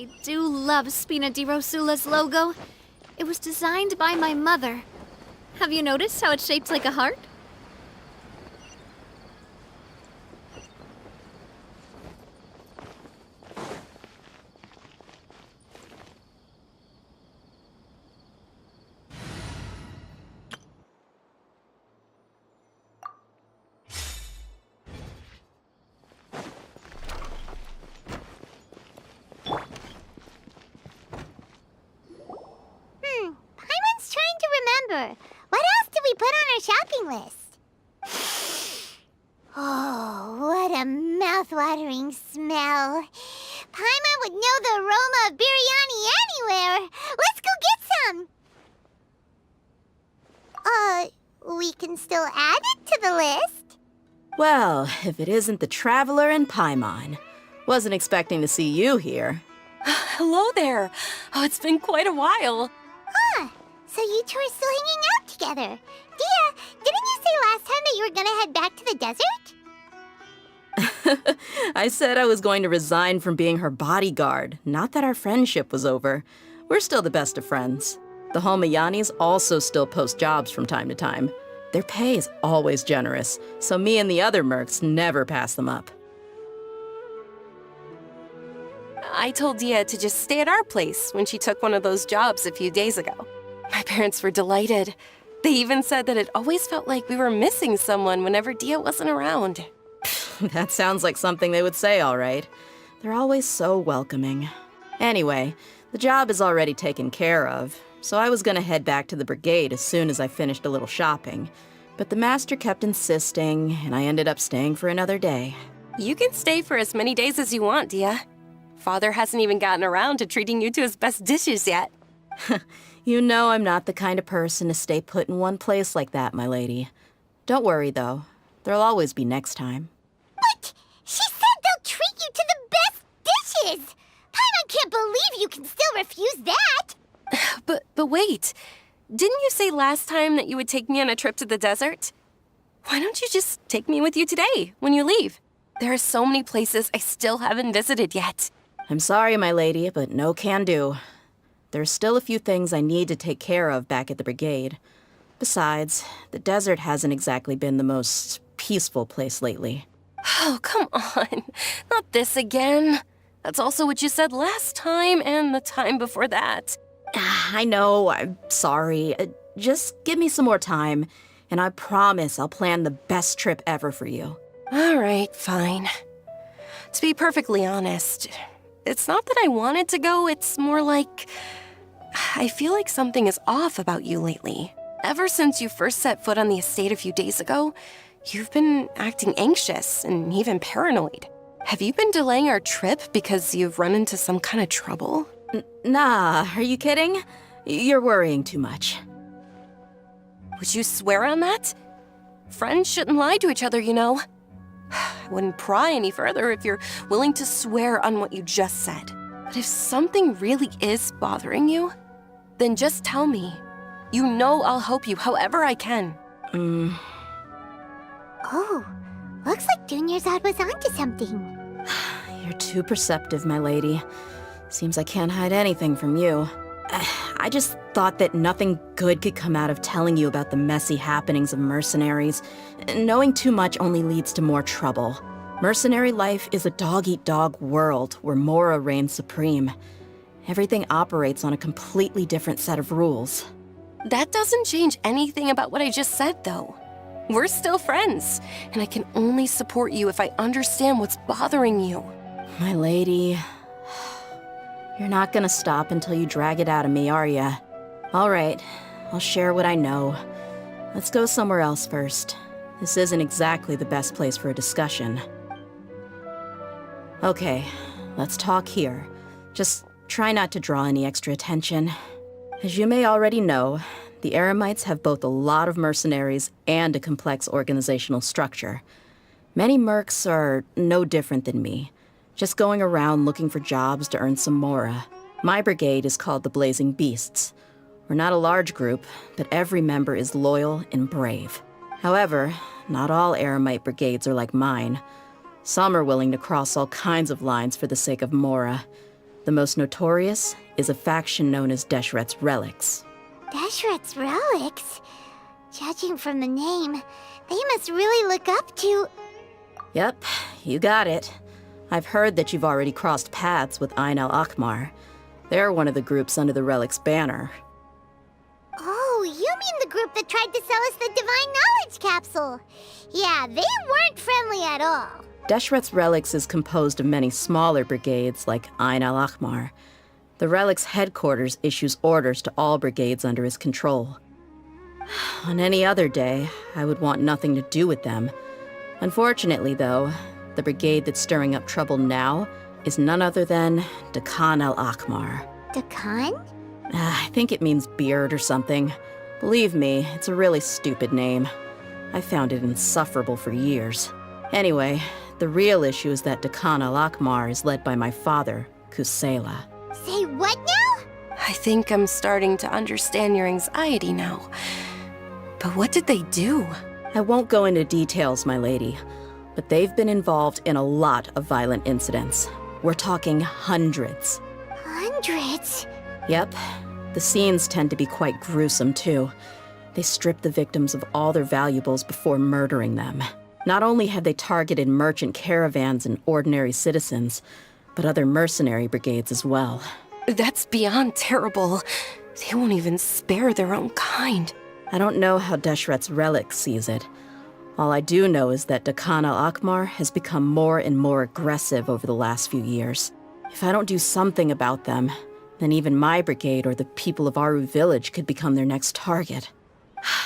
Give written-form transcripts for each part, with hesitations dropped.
I do love Spina di Rosula's logo. It was designed by my mother. Have you noticed how it's shaped like a heart? Paimon's trying to remember. What else did we put on our shopping list? Oh, what a mouth-watering smell. Paimon would know the aroma of biryani anywhere. Let's go get some. We can still add it to the list. Well, if it isn't the Traveler and Paimon. Wasn't expecting to see you here. Hello there. Oh, it's been quite a while. Huh. So you two are still hanging out together. Dehya, didn't you say last time that you were gonna head back to the desert? I said I was going to resign from being her bodyguard, not that our friendship was over. We're still the best of friends. The Homayanis also still post jobs from time to time. Their pay is always generous, so me and the other mercs never pass them up. I told Dehya to just stay at our place when she took one of those jobs a few days ago. My parents were delighted. They even said that it always felt like we were missing someone whenever Dehya wasn't around. That sounds like something they would say, all right. They're always so welcoming. Anyway, the job is already taken care of, so I was gonna head back to the brigade as soon as I finished a little shopping. But the master kept insisting, and I ended up staying for another day. You can stay for as many days as you want, Dehya. Father hasn't even gotten around to treating you to his best dishes yet. You know I'm not the kind of person to stay put in one place like that, my lady. Don't worry, though. There'll always be next time. What? She said they'll treat you to the best dishes! Paimon can't believe you can still refuse that! But wait. Didn't you say last time that you would take me on a trip to the desert? Why don't you just take me with you today, when you leave? There are so many places I still haven't visited yet. I'm sorry, my lady, but no can do. There's still a few things I need to take care of back at the brigade. Besides, the desert hasn't exactly been the most peaceful place lately. Oh, come on. Not this again. That's also what you said last time and the time before that. I know, I'm sorry. Just give me some more time, and I promise I'll plan the best trip ever for you. All right, fine. To be perfectly honest, it's not that I wanted to go, it's more like I feel like something is off about you lately. Ever since you first set foot on the estate a few days ago, you've been acting anxious and even paranoid. Have you been delaying our trip because you've run into some kind of trouble? Nah, are you kidding? You're worrying too much. Would you swear on that? Friends shouldn't lie to each other, you know. I wouldn't pry any further if you're willing to swear on what you just said. But if something really is bothering you, then just tell me. You know I'll help you however I can. Oh, looks like Dunyarzad was onto something. You're too perceptive, my lady. Seems I can't hide anything from you. I just thought that nothing good could come out of telling you about the messy happenings of mercenaries. Knowing too much only leads to more trouble. Mercenary life is a dog-eat-dog world where Mora reigns supreme. Everything operates on a completely different set of rules. That doesn't change anything about what I just said, though. We're still friends, and I can only support you if I understand what's bothering you. My lady, you're not gonna stop until you drag it out of me, are ya? All right, I'll share what I know. Let's go somewhere else first. This isn't exactly the best place for a discussion. Okay, let's talk here. Just try not to draw any extra attention. As you may already know, the Eremites have both a lot of mercenaries and a complex organizational structure. Many mercs are no different than me, just going around looking for jobs to earn some mora. My brigade is called the Blazing Beasts. We're not a large group, but every member is loyal and brave. However, not all Eremite brigades are like mine. Some are willing to cross all kinds of lines for the sake of mora. The most notorious is a faction known as Deshret's Relics. Deshret's Relics? Judging from the name, they must really look up to... Yep, you got it. I've heard that you've already crossed paths with Ain al-Akmar. They're one of the groups under the Relic's banner. Oh, you mean the group that tried to sell us the Divine Knowledge Capsule? Yeah, they weren't friendly at all. Deshret's Relics is composed of many smaller brigades like Ain al-Akmar. The Relic's headquarters issues orders to all brigades under his control. On any other day, I would want nothing to do with them. Unfortunately, though, the brigade that's stirring up trouble now is none other than Dehya al-Akmar. Dakan? I think it means beard or something. Believe me, it's a really stupid name. I found it insufferable for years. Anyway, the real issue is that Dehya al-Akmar is led by my father, Kusela. Say what now? I think I'm starting to understand your anxiety now. But what did they do? I won't go into details, my lady, but they've been involved in a lot of violent incidents. We're talking hundreds. Hundreds? Yep. The scenes tend to be quite gruesome, too. They strip the victims of all their valuables before murdering them. Not only have they targeted merchant caravans and ordinary citizens, but other mercenary brigades as well. That's beyond terrible. They won't even spare their own kind. I don't know how Deshret's Relic sees it. All I do know is that Dehya al-Akmar has become more and more aggressive over the last few years. If I don't do something about them, then even my brigade or the people of Aru village could become their next target.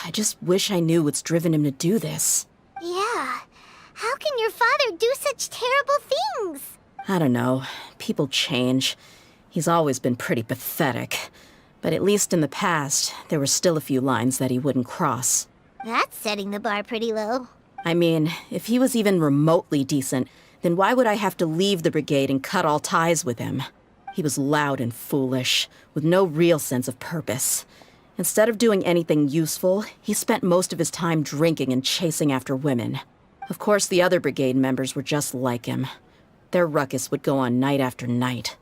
I just wish I knew what's driven him to do this. Yeah. How can your father do such terrible things? I don't know. People change. He's always been pretty pathetic. But at least in the past, there were still a few lines that he wouldn't cross. That's setting the bar pretty low. I mean, if he was even remotely decent, then why would I have to leave the brigade and cut all ties with him? He was loud and foolish, with no real sense of purpose. Instead of doing anything useful, he spent most of his time drinking and chasing after women. Of course, the other brigade members were just like him. Their ruckus would go on night after night.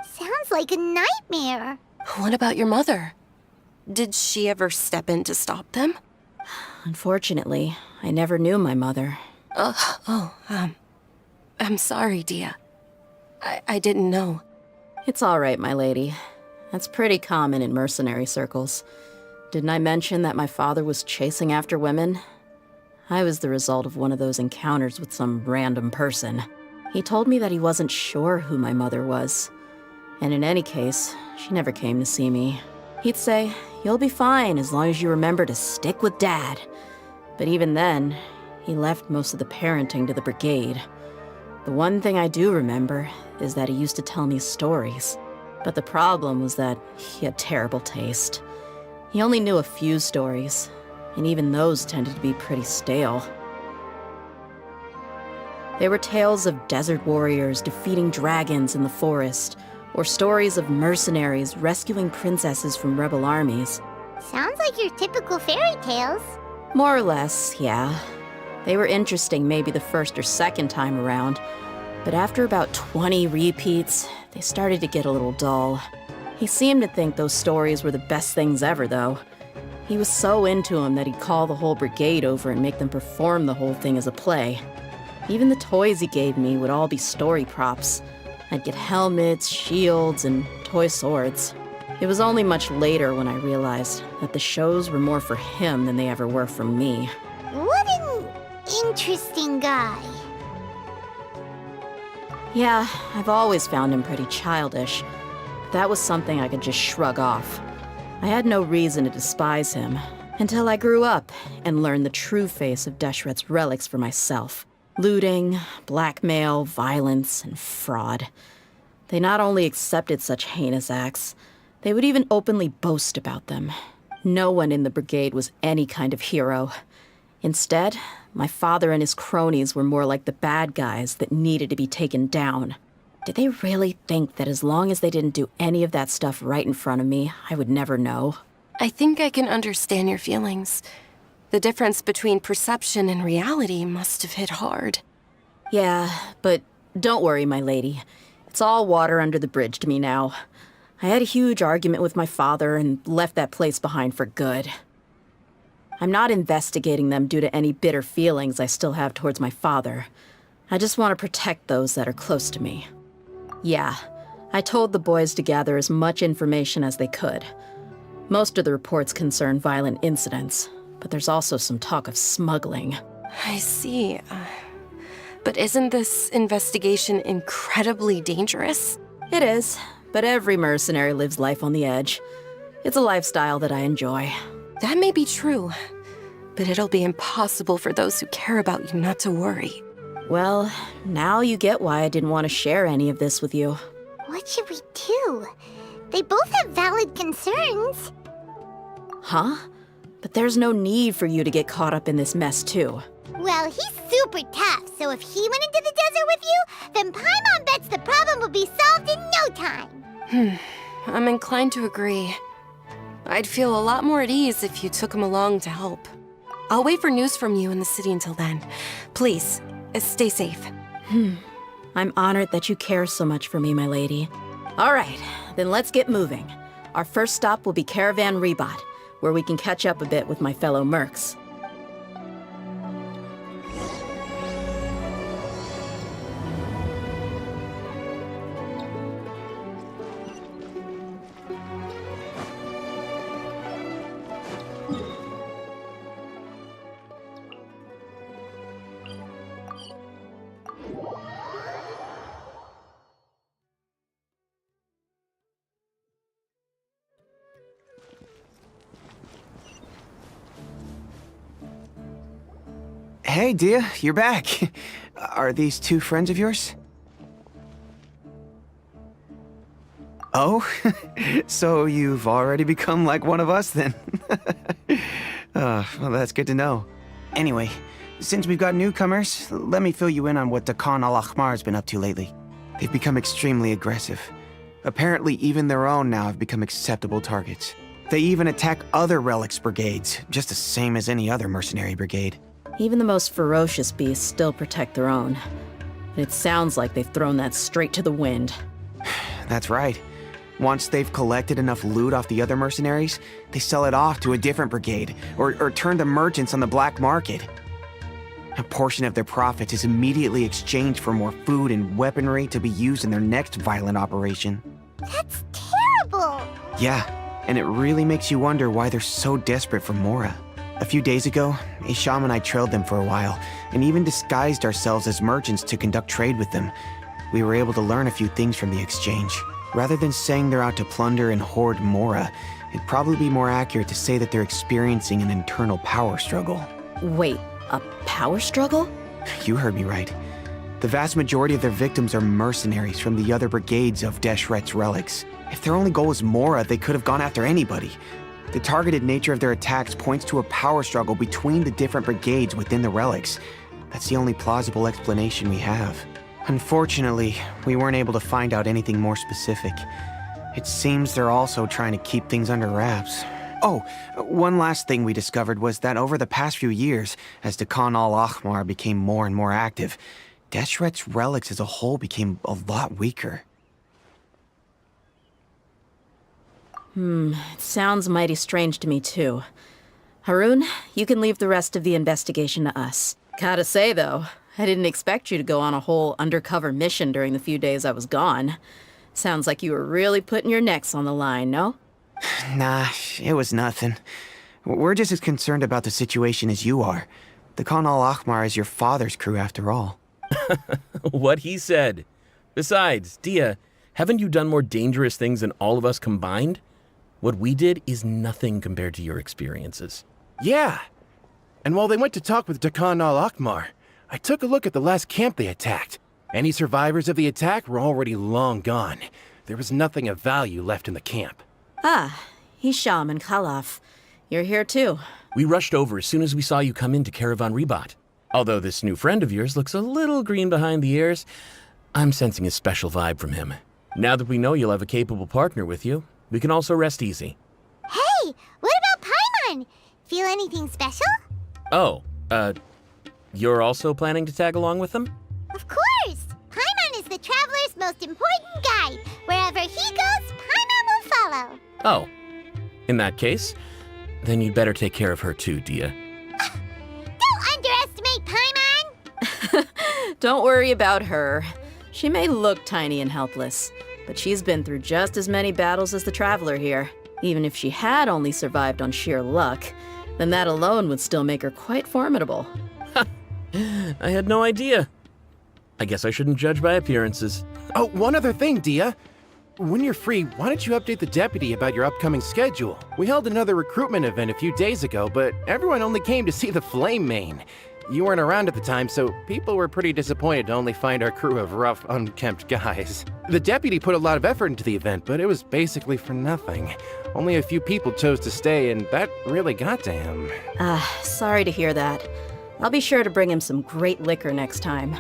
Sounds like a nightmare. What about your mother? Did she ever step in to stop them? Unfortunately, I never knew my mother. I'm sorry, Dehya. I didn't know. It's all right, my lady. That's pretty common in mercenary circles. Didn't I mention that my father was chasing after women? I was the result of one of those encounters with some random person. He told me that he wasn't sure who my mother was. And in any case, she never came to see me. He'd say, "You'll be fine as long as you remember to stick with Dad." But even then, he left most of the parenting to the brigade. The one thing I do remember is that he used to tell me stories. But the problem was that he had terrible taste. He only knew a few stories, and even those tended to be pretty stale. They were tales of desert warriors defeating dragons in the forest, or stories of mercenaries rescuing princesses from rebel armies. Sounds like your typical fairy tales. More or less, yeah. They were interesting maybe the first or second time around, but after about 20 repeats, they started to get a little dull. He seemed to think those stories were the best things ever, though. He was so into them that he'd call the whole brigade over and make them perform the whole thing as a play. Even the toys he gave me would all be story props. I'd get helmets, shields, and toy swords. It was only much later when I realized that the shows were more for him than they ever were for me. What an interesting guy. Yeah, I've always found him pretty childish. That was something I could just shrug off. I had no reason to despise him, until I grew up and learned the true face of Deshret's Relics for myself. Looting, blackmail, violence, and fraud. They not only accepted such heinous acts, they would even openly boast about them. No one in the brigade was any kind of hero. Instead, my father and his cronies were more like the bad guys that needed to be taken down. Did they really think that as long as they didn't do any of that stuff right in front of me, I would never know? I think I can understand your feelings. The difference between perception and reality must have hit hard. Yeah, but don't worry, my lady. It's all water under the bridge to me now. I had a huge argument with my father and left that place behind for good. I'm not investigating them due to any bitter feelings I still have towards my father. I just want to protect those that are close to me. Yeah, I told the boys to gather as much information as they could. Most of the reports concern violent incidents, but there's also some talk of smuggling. I see. But isn't this investigation incredibly dangerous? It is, but every mercenary lives life on the edge. It's a lifestyle that I enjoy. That may be true, but it'll be impossible for those who care about you not to worry. Well, now you get why I didn't want to share any of this with you. What should we do? They both have valid concerns. Huh? But there's no need for you to get caught up in this mess, too. Well, he's super tough, so if he went into the desert with you, then Paimon bets the problem will be solved in no time. I'm inclined to agree. I'd feel a lot more at ease if you took him along to help. I'll wait for news from you in the city until then. Please, stay safe. I'm honored that you care so much for me, my lady. All right, then let's get moving. Our first stop will be Caravan Rebot, where we can catch up a bit with my fellow mercs. Hey, Dehya, you're back. Are these two friends of yours? Oh, so you've already become like one of us then? Well, that's good to know. Anyway, since we've got newcomers, let me fill you in on what Dakan al-Ahmar's been up to lately. They've become extremely aggressive. Apparently, even their own now have become acceptable targets. They even attack other relics brigades, just the same as any other mercenary brigade. Even the most ferocious beasts still protect their own. But it sounds like they've thrown that straight to the wind. That's right. Once they've collected enough loot off the other mercenaries, they sell it off to a different brigade, or turn to merchants on the black market. A portion of their profits is immediately exchanged for more food and weaponry to be used in their next violent operation. That's terrible! Yeah, and it really makes you wonder why they're so desperate for Mora. A few days ago, Isham and I trailed them for a while, and even disguised ourselves as merchants to conduct trade with them. We were able to learn a few things from the exchange. Rather than saying they're out to plunder and hoard Mora, it'd probably be more accurate to say that they're experiencing an internal power struggle. Wait, a power struggle? You heard me right. The vast majority of their victims are mercenaries from the other brigades of Deshret's relics. If their only goal was Mora, they could have gone after anybody. The targeted nature of their attacks points to a power struggle between the different brigades within the relics. That's the only plausible explanation we have. Unfortunately, we weren't able to find out anything more specific. It seems they're also trying to keep things under wraps. Oh, one last thing we discovered was that over the past few years, as Dakan al-Ahmar became more and more active, Deshret's relics as a whole became a lot weaker. It sounds mighty strange to me, too. Haroon, you can leave the rest of the investigation to us. Gotta say, though, I didn't expect you to go on a whole undercover mission during the few days I was gone. Sounds like you were really putting your necks on the line, no? Nah, it was nothing. We're just as concerned about the situation as you are. Dakan al-Ahmar is your father's crew, after all. What he said. Besides, Dehya, haven't you done more dangerous things than all of us combined? What we did is nothing compared to your experiences. Yeah. And while they went to talk with Dakan al-Ahmar, I took a look at the last camp they attacked. Any survivors of the attack were already long gone. There was nothing of value left in the camp. Ah, Hisham and Khalaf. You're here too. We rushed over as soon as we saw you come into Caravan Rebot. Although this new friend of yours looks a little green behind the ears, I'm sensing a special vibe from him. Now that we know you'll have a capable partner with you, we can also rest easy. Hey, what about Paimon? Feel anything special? Oh, you're also planning to tag along with them? Of course! Paimon is the Traveler's most important guide. Wherever he goes, Paimon will follow. Oh, in that case, then you'd better take care of her too, Dehya. Don't underestimate Paimon! Don't worry about her. She may look tiny and helpless, but she's been through just as many battles as the Traveler here. Even if she had only survived on sheer luck, then that alone would still make her quite formidable. I had no idea. I guess I shouldn't judge by appearances. Oh, one other thing, Dehya. When you're free, why don't you update the deputy about your upcoming schedule? We held another recruitment event a few days ago, but everyone only came to see the Flame Main. You weren't around at the time, so people were pretty disappointed to only find our crew of rough, unkempt guys. The deputy put a lot of effort into the event, but it was basically for nothing. Only a few people chose to stay, and that really got to him. Sorry to hear that. I'll be sure to bring him some great liquor next time.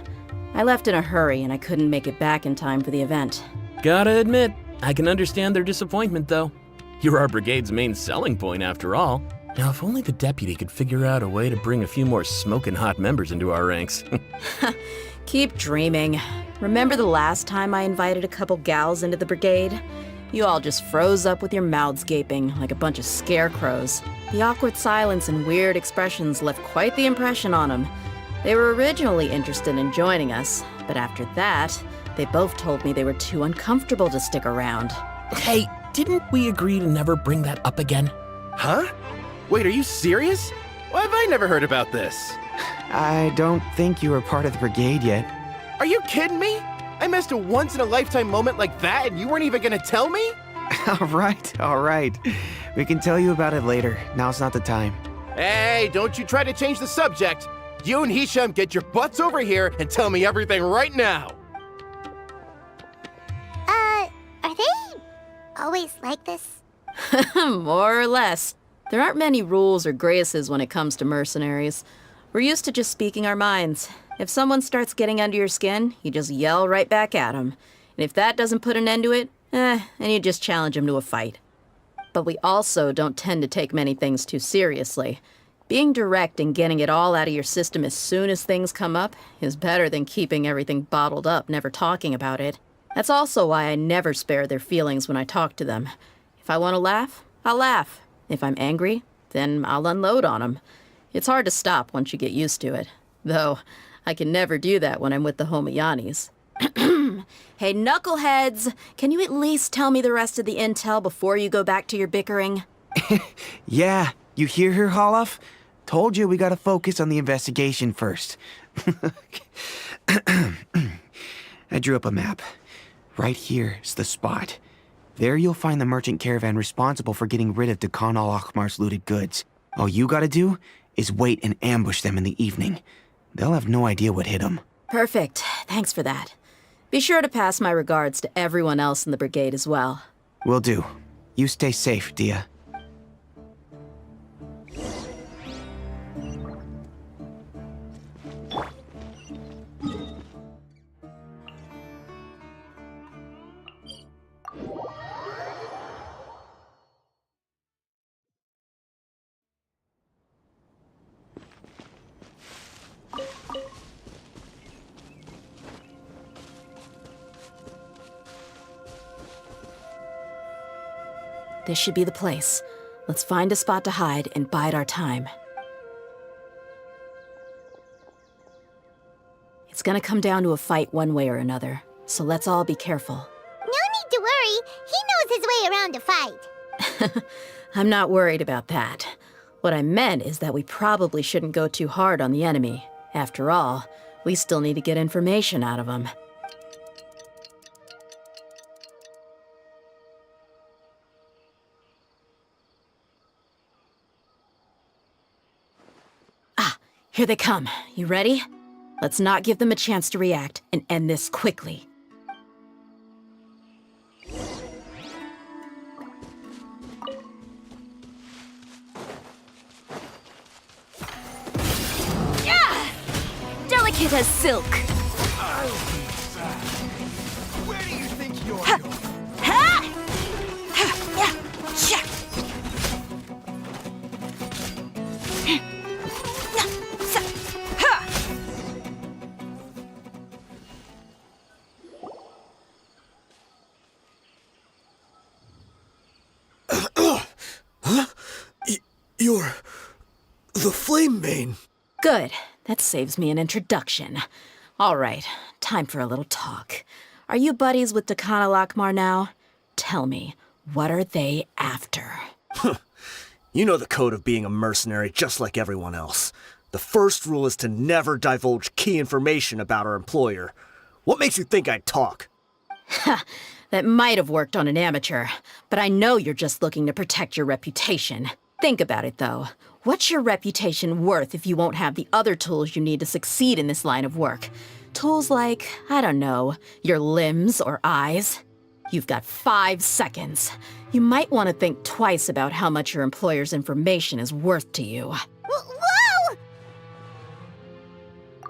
I left in a hurry and I couldn't make it back in time for the event. Gotta admit, I can understand their disappointment, though. You're our brigade's main selling point, after all. Now, if only the deputy could figure out a way to bring a few more smoking hot members into our ranks. Keep dreaming. Remember the last time I invited a couple gals into the brigade? You all just froze up with your mouths gaping like a bunch of scarecrows. The awkward silence and weird expressions left quite the impression on them. They were originally interested in joining us, but after that, they both told me they were too uncomfortable to stick around. Hey, didn't we agree to never bring that up again? Huh? Wait, are you serious? Why have I never heard about this? I don't think you were part of the brigade yet. Are you kidding me? I missed a once-in-a-lifetime moment like that and you weren't even gonna tell me? All right. We can tell you about it later. Now's not the time. Hey, don't you try to change the subject. You and Hisham get your butts over here and tell me everything right now. Are they always like this? More or less. There aren't many rules or graces when it comes to mercenaries. We're used to just speaking our minds. If someone starts getting under your skin, you just yell right back at them. And if that doesn't put an end to it, then you just challenge them to a fight. But we also don't tend to take many things too seriously. Being direct and getting it all out of your system as soon as things come up is better than keeping everything bottled up, never talking about it. That's also why I never spare their feelings when I talk to them. If I want to laugh, I'll laugh. If I'm angry, then I'll unload on them. It's hard to stop once you get used to it. Though, I can never do that when I'm with the Homayanis. Hey, knuckleheads! Can you at least tell me the rest of the intel before you go back to your bickering? Yeah, you hear her, Holloff? Told you we gotta focus on the investigation first. I drew up a map. Right here's the spot. There you'll find the merchant caravan responsible for getting rid of Dehya al-Akhmar's looted goods. All you gotta do is wait and ambush them in the evening. They'll have no idea what hit them. Perfect. Thanks for that. Be sure to pass my regards to everyone else in the brigade as well. Will do. You stay safe, Dehya. This should be the place. Let's find a spot to hide and bide our time. It's gonna come down to a fight one way or another, so let's all be careful. No need to worry. He knows his way around a fight. I'm not worried about that. What I meant is that we probably shouldn't go too hard on the enemy. After all, we still need to get information out of them. Here they come. You ready? Let's not give them a chance to react and end this quickly. Yeah! Delicate as silk. Where do you think you're Ha! going? Ha! Ha! Yeah! Sha! You're the Flame Main. Good. That saves me an introduction. All right, time for a little talk. Are you buddies with Dakana Lakmar now? Tell me, what are they after? You know the code of being a mercenary just like everyone else. The first rule is to never divulge key information about our employer. What makes you think I'd talk? That might have worked on an amateur, but I know you're just looking to protect your reputation. Think about it, though. What's your reputation worth if you won't have the other tools you need to succeed in this line of work? Tools like, I don't know, your limbs or eyes? You've got 5 seconds. You might want to think twice about how much your employer's information is worth to you. Whoa!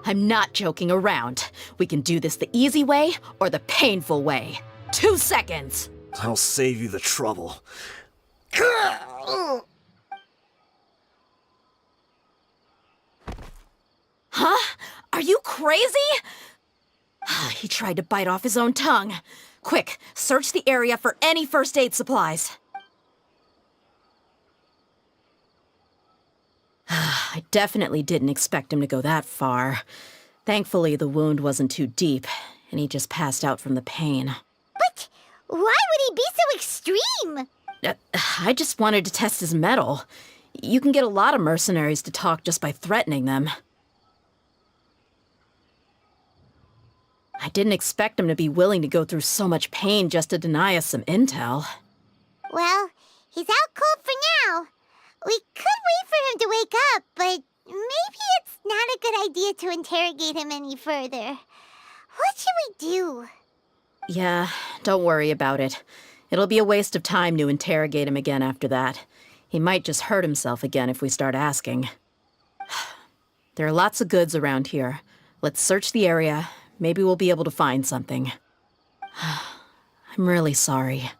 I'm not joking around. We can do this the easy way or the painful way. 2 seconds! I'll save you the trouble. Huh? Are you crazy? He tried to bite off his own tongue. Quick, search the area for any first aid supplies. I definitely didn't expect him to go that far. Thankfully, the wound wasn't too deep, and he just passed out from the pain. But why would he be so extreme? I just wanted to test his mettle. You can get a lot of mercenaries to talk just by threatening them. I didn't expect him to be willing to go through so much pain just to deny us some intel. Well, he's out cold for now. We could wait for him to wake up, but maybe it's not a good idea to interrogate him any further. What should we do? Yeah, don't worry about it. It'll be a waste of time to interrogate him again after that. He might just hurt himself again if we start asking. There are lots of goods around here. Let's search the area. Maybe we'll be able to find something. I'm really sorry.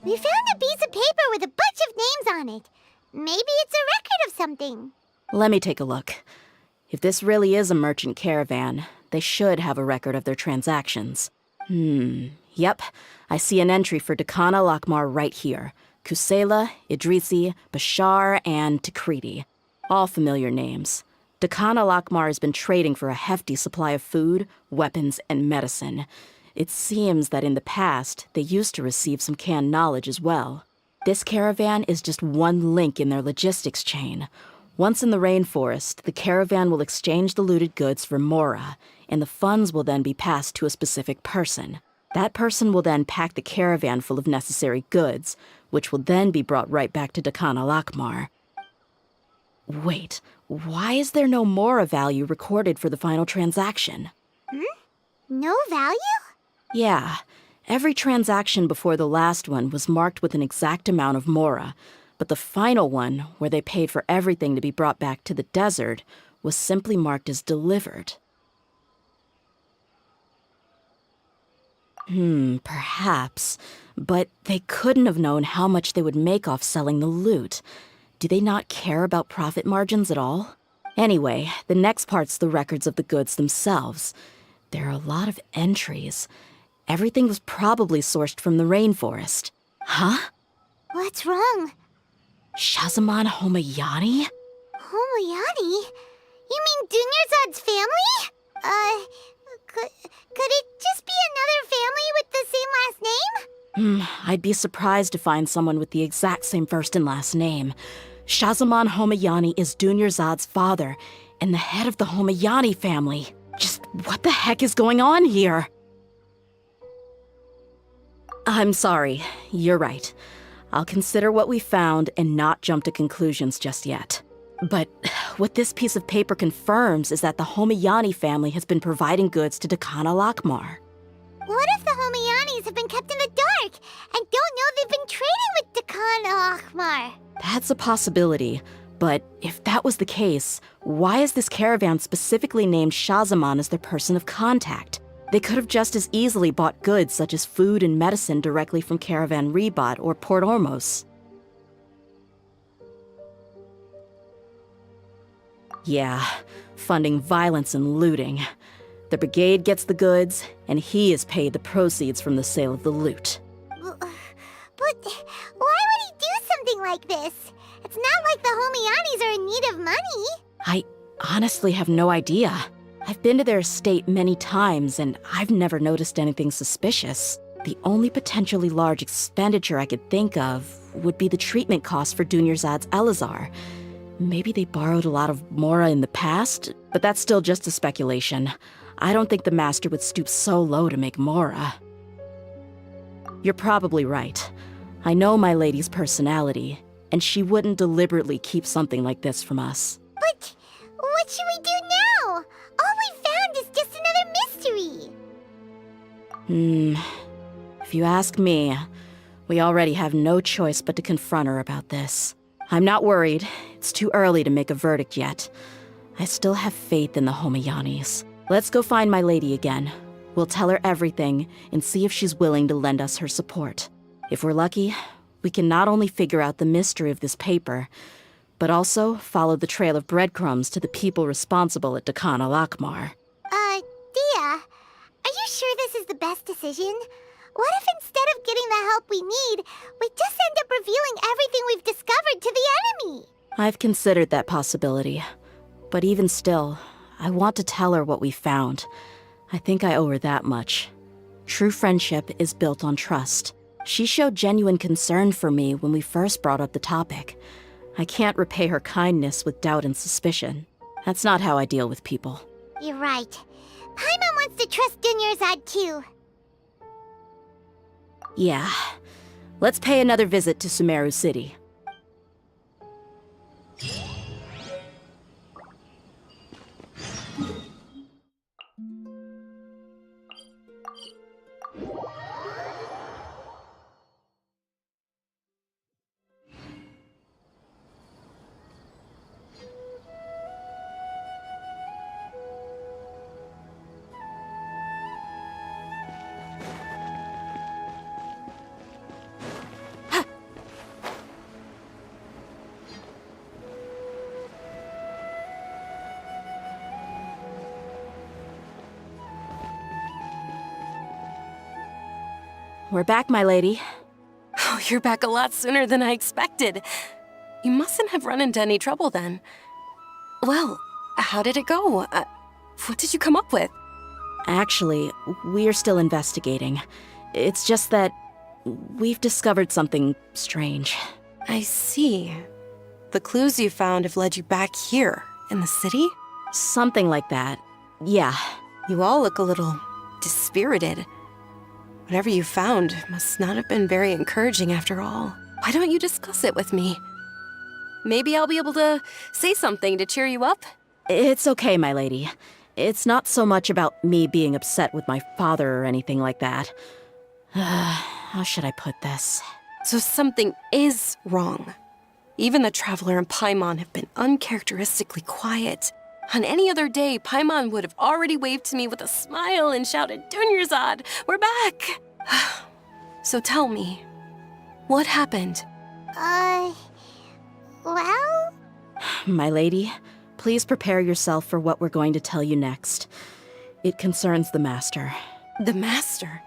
We found a piece of paper with a bunch of names on it. Maybe it's a record of something. Let me take a look. If this really is a merchant caravan, they should have a record of their transactions. Yep. I see an entry for Dakana Lakmar right here. Kusela, Idrisi, Bashar, and Takriti. All familiar names. Dakana Lakmar has been trading for a hefty supply of food, weapons, and medicine. It seems that in the past, they used to receive some canned knowledge as well. This caravan is just one link in their logistics chain. Once in the rainforest, the caravan will exchange the looted goods for mora, and the funds will then be passed to a specific person. That person will then pack the caravan full of necessary goods, which will then be brought right back to Dakana Lakmar. Wait, why is there no mora value recorded for the final transaction? No value? Yeah, every transaction before the last one was marked with an exact amount of mora, but the final one, where they paid for everything to be brought back to the desert, was simply marked as delivered. Perhaps, but they couldn't have known how much they would make off selling the loot. Do they not care about profit margins at all? Anyway, the next part's the records of the goods themselves. There are a lot of entries. Everything was probably sourced from the rainforest. Huh? What's wrong? Shahzaman Homayani? Homoyani? You mean Dunyarzad's family? Could it just be another family with the same last name? I'd be surprised to find someone with the exact same first and last name. Shahzaman Homayani is Dunyarzad's father, and the head of the Homayani family. Just what the heck is going on here? I'm sorry, you're right. I'll consider what we found and not jump to conclusions just yet. But what this piece of paper confirms is that the Homayani family has been providing goods to Dakana Lakmar. What if the Homayanis have been kept in the dark and don't know they've been trading with Dakana Akhmar? That's a possibility, but if that was the case, why is this caravan specifically named Shazamon as their person of contact? They could have just as easily bought goods such as food and medicine directly from Caravan Rebot or Port Ormos. Yeah, funding violence and looting. The brigade gets the goods, and he is paid the proceeds from the sale of the loot. But why would he do something like this? It's not like the Homianis are in need of money. I honestly have no idea. I've been to their estate many times, and I've never noticed anything suspicious. The only potentially large expenditure I could think of would be the treatment costs for Dunyarzad's Elazar. Maybe they borrowed a lot of Mora in the past, but that's still just a speculation. I don't think the Master would stoop so low to make Mora. You're probably right. I know my lady's personality, and she wouldn't deliberately keep something like this from us. But what should we do now? All we found is just another mystery. If you ask me, we already have no choice but to confront her about this. I'm not worried. It's too early to make a verdict yet. I still have faith in the Homiyanis. Let's go find my lady again. We'll tell her everything and see if she's willing to lend us her support. If we're lucky, we can not only figure out the mystery of this paper, but also follow the trail of breadcrumbs to the people responsible at Dakan al-Akmar. Dehya, are you sure this is the best decision? What if instead of getting the help we need, we just end up revealing everything we've discovered to the enemy? I've considered that possibility. But even still, I want to tell her what we found. I think I owe her that much. True friendship is built on trust. She showed genuine concern for me when we first brought up the topic. I can't repay her kindness with doubt and suspicion. That's not how I deal with people. You're right. Paimon wants to trust Dunyarzad too. Yeah. Let's pay another visit to Sumeru City. We're back, my lady. Oh, you're back a lot sooner than I expected. You mustn't have run into any trouble then. Well, how did it go? What did you come up with? Actually, we're still investigating. It's just that we've discovered something strange. I see. The clues you found have led you back here, in the city? Something like that. Yeah. You all look a little dispirited. Whatever you found must not have been very encouraging after all. Why don't you discuss it with me? Maybe I'll be able to say something to cheer you up? It's okay, my lady. It's not so much about me being upset with my father or anything like that. How should I put this? So something is wrong. Even the Traveler and Paimon have been uncharacteristically quiet. On any other day, Paimon would have already waved to me with a smile and shouted, "Dunyarzad, we're back!" So tell me, what happened? Well? My lady, please prepare yourself for what we're going to tell you next. It concerns the Master. The Master?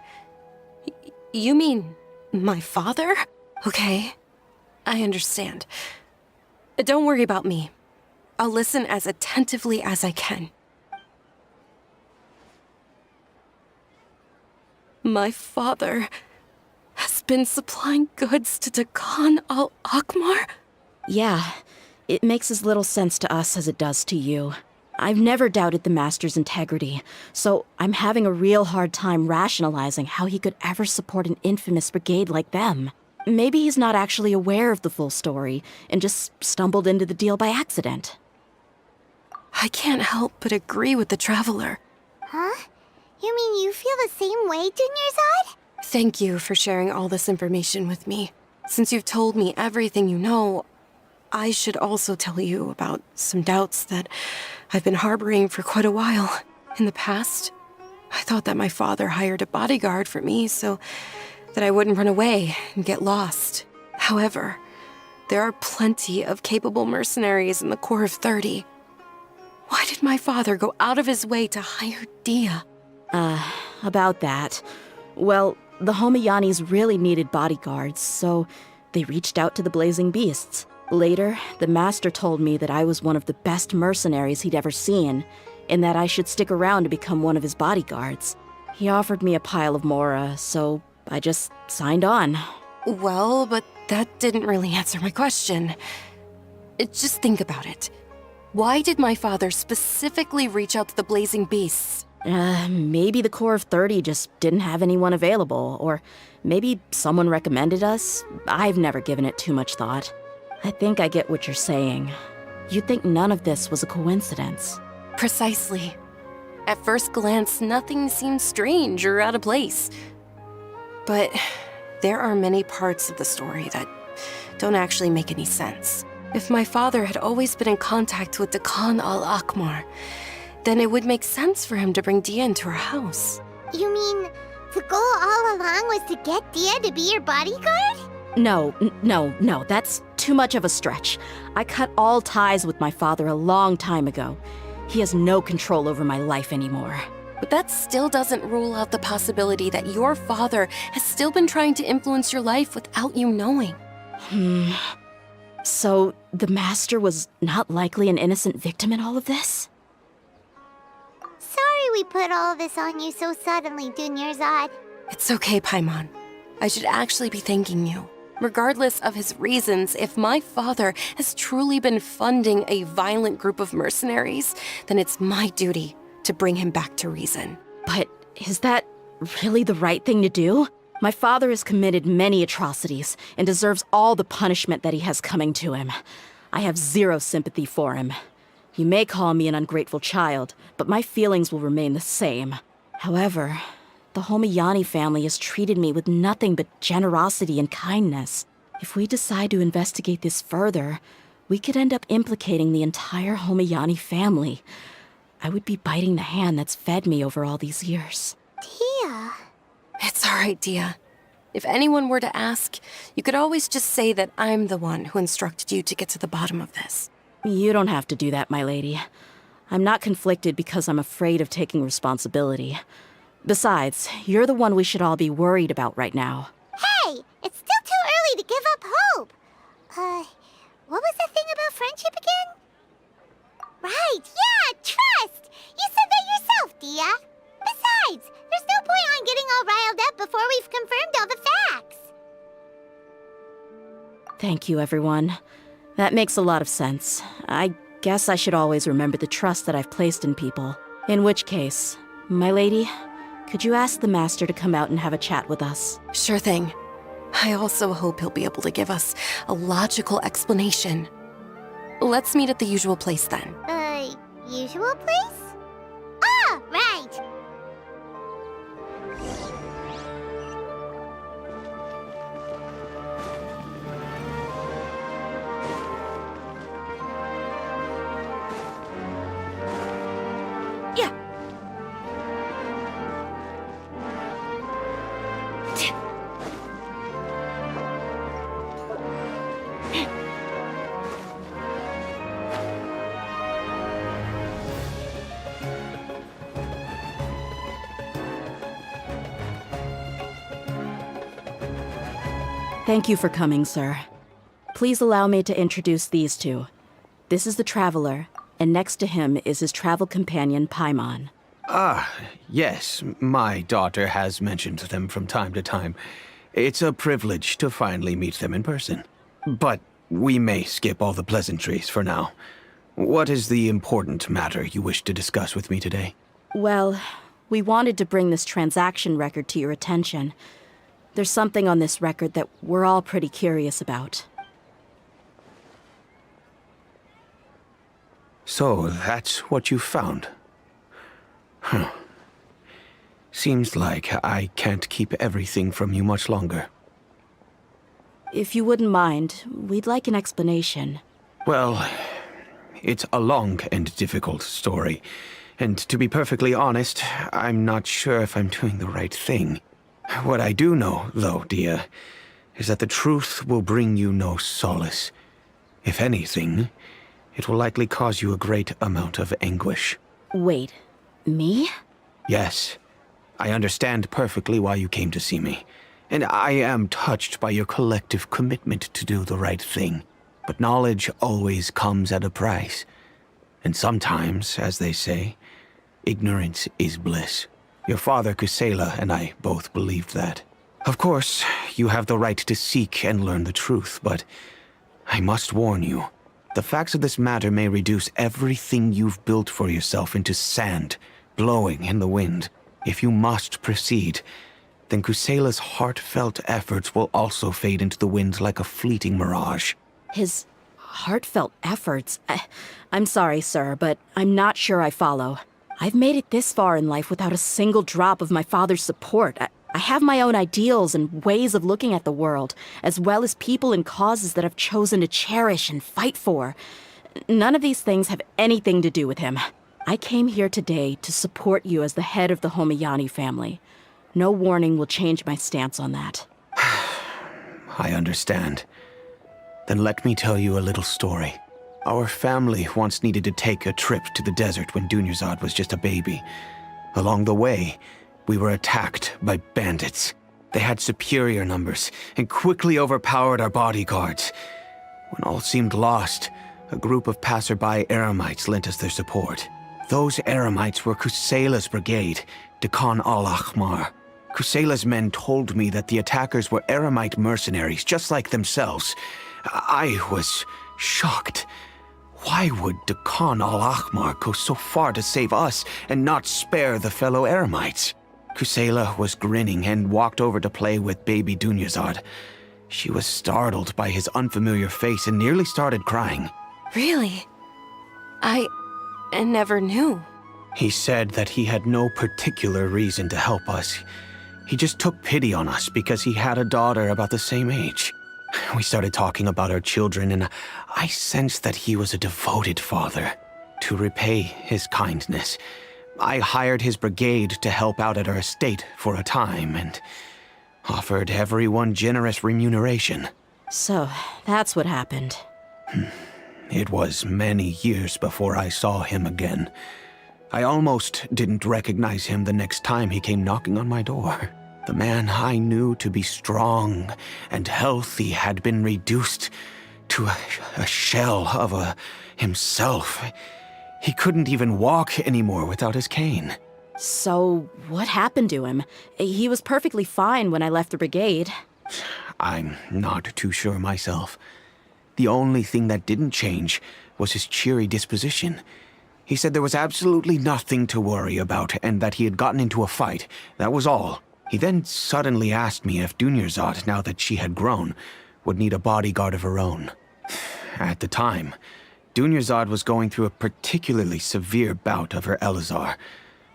You mean my father? Okay, I understand. Don't worry about me. I'll listen as attentively as I can. My father has been supplying goods to Dakan al-Akmar? Yeah, it makes as little sense to us as it does to you. I've never doubted the Master's integrity, so I'm having a real hard time rationalizing how he could ever support an infamous brigade like them. Maybe he's not actually aware of the full story and just stumbled into the deal by accident. I can't help but agree with the Traveler. Huh? You mean you feel the same way, Dunyarzad? Thank you for sharing all this information with me. Since you've told me everything you know, I should also tell you about some doubts that I've been harboring for quite a while. In the past, I thought that my father hired a bodyguard for me so that I wouldn't run away and get lost. However, there are plenty of capable mercenaries in the Corps of 30. Why did my father go out of his way to hire Dehya? About that. Well, the Homayanis really needed bodyguards, so they reached out to the Blazing Beasts. Later, the Master told me that I was one of the best mercenaries he'd ever seen, and that I should stick around to become one of his bodyguards. He offered me a pile of mora, so I just signed on. Well, but that didn't really answer my question. Just think about it. Why did my father specifically reach out to the Blazing Beasts? Maybe the Corps of 30 just didn't have anyone available, or maybe someone recommended us. I've never given it too much thought. I think I get what you're saying. You'd think none of this was a coincidence. Precisely. At first glance, nothing seems strange or out of place. But there are many parts of the story that don't actually make any sense. If my father had always been in contact with Dehya al-Akmar, then it would make sense for him to bring Dehya into our house. You mean the goal all along was to get Dehya to be your bodyguard? No, that's too much of a stretch. I cut all ties with my father a long time ago. He has no control over my life anymore. But that still doesn't rule out the possibility that your father has still been trying to influence your life without you knowing. So, the Master was not likely an innocent victim in all of this? Sorry we put all this on you so suddenly, Dunyarzad. It's okay, Paimon. I should actually be thanking you. Regardless of his reasons, if my father has truly been funding a violent group of mercenaries, then it's my duty to bring him back to reason. But is that really the right thing to do? My father has committed many atrocities and deserves all the punishment that he has coming to him. I have zero sympathy for him. You may call me an ungrateful child, but my feelings will remain the same. However, the Homayani family has treated me with nothing but generosity and kindness. If we decide to investigate this further, we could end up implicating the entire Homayani family. I would be biting the hand that's fed me over all these years. Dehya. It's all right, Dehya. If anyone were to ask, you could always just say that I'm the one who instructed you to get to the bottom of this. You don't have to do that, my lady. I'm not conflicted because I'm afraid of taking responsibility. Besides, you're the one we should all be worried about right now. Hey, it's still too early to give up hope. What was the thing about friendship again? Right, yeah, trust! You said that yourself, Dehya. Besides, there's no point on getting all riled up before we've confirmed all the facts. Thank you, everyone. That makes a lot of sense. I guess I should always remember the trust that I've placed in people. In which case, my lady, could you ask the Master to come out and have a chat with us? Sure thing. I also hope he'll be able to give us a logical explanation. Let's meet at the usual place then. Usual place? Ah, right! Yeah. Thank you for coming, sir. Please allow me to introduce these two. This is the Traveler, and next to him is his travel companion, Paimon. Yes, my daughter has mentioned them from time to time. It's a privilege to finally meet them in person. But we may skip all the pleasantries for now. What is the important matter you wish to discuss with me today? Well, we wanted to bring this transaction record to your attention. There's something on this record that we're all pretty curious about. So, that's what you found? Huh. Seems like I can't keep everything from you much longer. If you wouldn't mind, we'd like an explanation. Well, it's a long and difficult story. And to be perfectly honest, I'm not sure if I'm doing the right thing. What I do know, though, Dehya, is that the truth will bring you no solace. If anything, it will likely cause you a great amount of anguish. Wait, me? Yes, I understand perfectly why you came to see me. And I am touched by your collective commitment to do the right thing. But knowledge always comes at a price. And sometimes, as they say, ignorance is bliss. Your father, Kusela, and I both believed that. Of course, you have the right to seek and learn the truth, but I must warn you. The facts of this matter may reduce everything you've built for yourself into sand, blowing in the wind. If you must proceed, then Kusela's heartfelt efforts will also fade into the wind like a fleeting mirage. His heartfelt efforts? I'm sorry, sir, but I'm not sure I follow. I've made it this far in life without a single drop of my father's support. I have my own ideals and ways of looking at the world, as well as people and causes that I've chosen to cherish and fight for. None of these things have anything to do with him. I came here today to support you as the head of the Homayani family. No warning will change my stance on that. I understand. Then let me tell you a little story. Our family once needed to take a trip to the desert when Dunyarzad was just a baby. Along the way, we were attacked by bandits. They had superior numbers and quickly overpowered our bodyguards. When all seemed lost, a group of passerby Eremites lent us their support. Those Eremites were Kusela's brigade, Dehya al-Ahmar. Kusela's men told me that the attackers were Eremite mercenaries, just like themselves. I was shocked. Why would Dehya al-Ahmar go so far to save us and not spare the fellow Eremites? Kusela was grinning and walked over to play with baby Dunyarzad. She was startled by his unfamiliar face and nearly started crying. Really? I never knew. He said that he had no particular reason to help us. He just took pity on us because he had a daughter about the same age. We started talking about our children, and I sensed that he was a devoted father. To repay his kindness, I hired his brigade to help out at our estate for a time and offered everyone generous remuneration. So, that's what happened. It was many years before I saw him again. I almost didn't recognize him the next time he came knocking on my door. The man I knew to be strong and healthy had been reduced to a shell of himself. He couldn't even walk anymore without his cane. So, what happened to him? He was perfectly fine when I left the brigade. I'm not too sure myself. The only thing that didn't change was his cheery disposition. He said there was absolutely nothing to worry about and that he had gotten into a fight. That was all. He then suddenly asked me if Dunyarzad, now that she had grown, would need a bodyguard of her own. At the time, Dunyarzad was going through a particularly severe bout of her Elazar.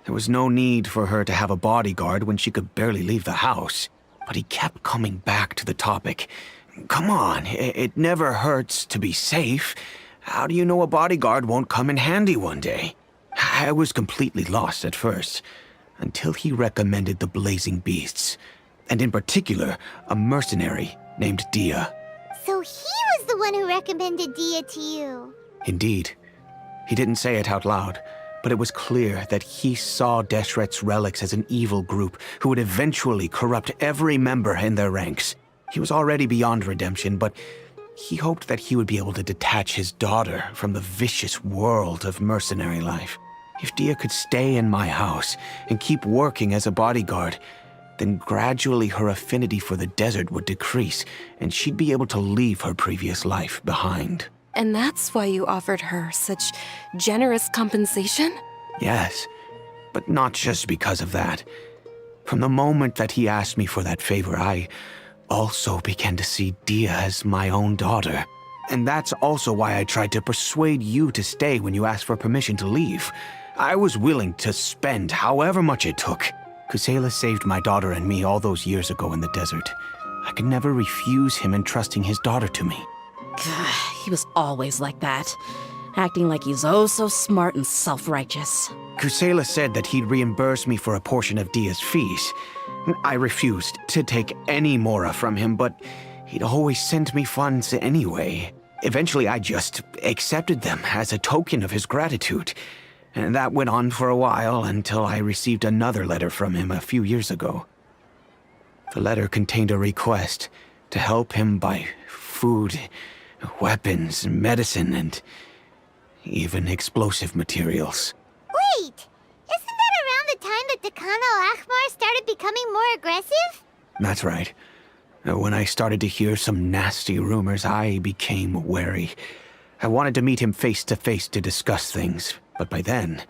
There was no need for her to have a bodyguard when she could barely leave the house. But he kept coming back to the topic. Come on, it never hurts to be safe. How do you know a bodyguard won't come in handy one day? I was completely lost at first, until he recommended the Blazing Beasts, and in particular, a mercenary named Dehya. So he was the one who recommended Dehya to you. Indeed. He didn't say it out loud, but it was clear that he saw Deshret's relics as an evil group who would eventually corrupt every member in their ranks. He was already beyond redemption, but he hoped that he would be able to detach his daughter from the vicious world of mercenary life. If Dehya could stay in my house and keep working as a bodyguard, then gradually her affinity for the desert would decrease, and she'd be able to leave her previous life behind. And that's why you offered her such generous compensation? Yes, but not just because of that. From the moment that he asked me for that favor, I also began to see Dehya as my own daughter. And that's also why I tried to persuade you to stay when you asked for permission to leave. I was willing to spend however much it took. Kusela saved my daughter and me all those years ago in the desert. I could never refuse him entrusting his daughter to me. He was always like that, acting like he's oh so smart and self-righteous. Kusela said that he'd reimburse me for a portion of Dia's fees. I refused to take any mora from him, but he'd always send me funds anyway. Eventually, I just accepted them as a token of his gratitude. And that went on for a while until I received another letter from him a few years ago. The letter contained a request to help him buy food, weapons, medicine, and even explosive materials. Wait! Isn't that around the time that Dekan al-Akhmar started becoming more aggressive? That's right. When I started to hear some nasty rumors, I became wary. I wanted to meet him face to face to discuss things, but by then,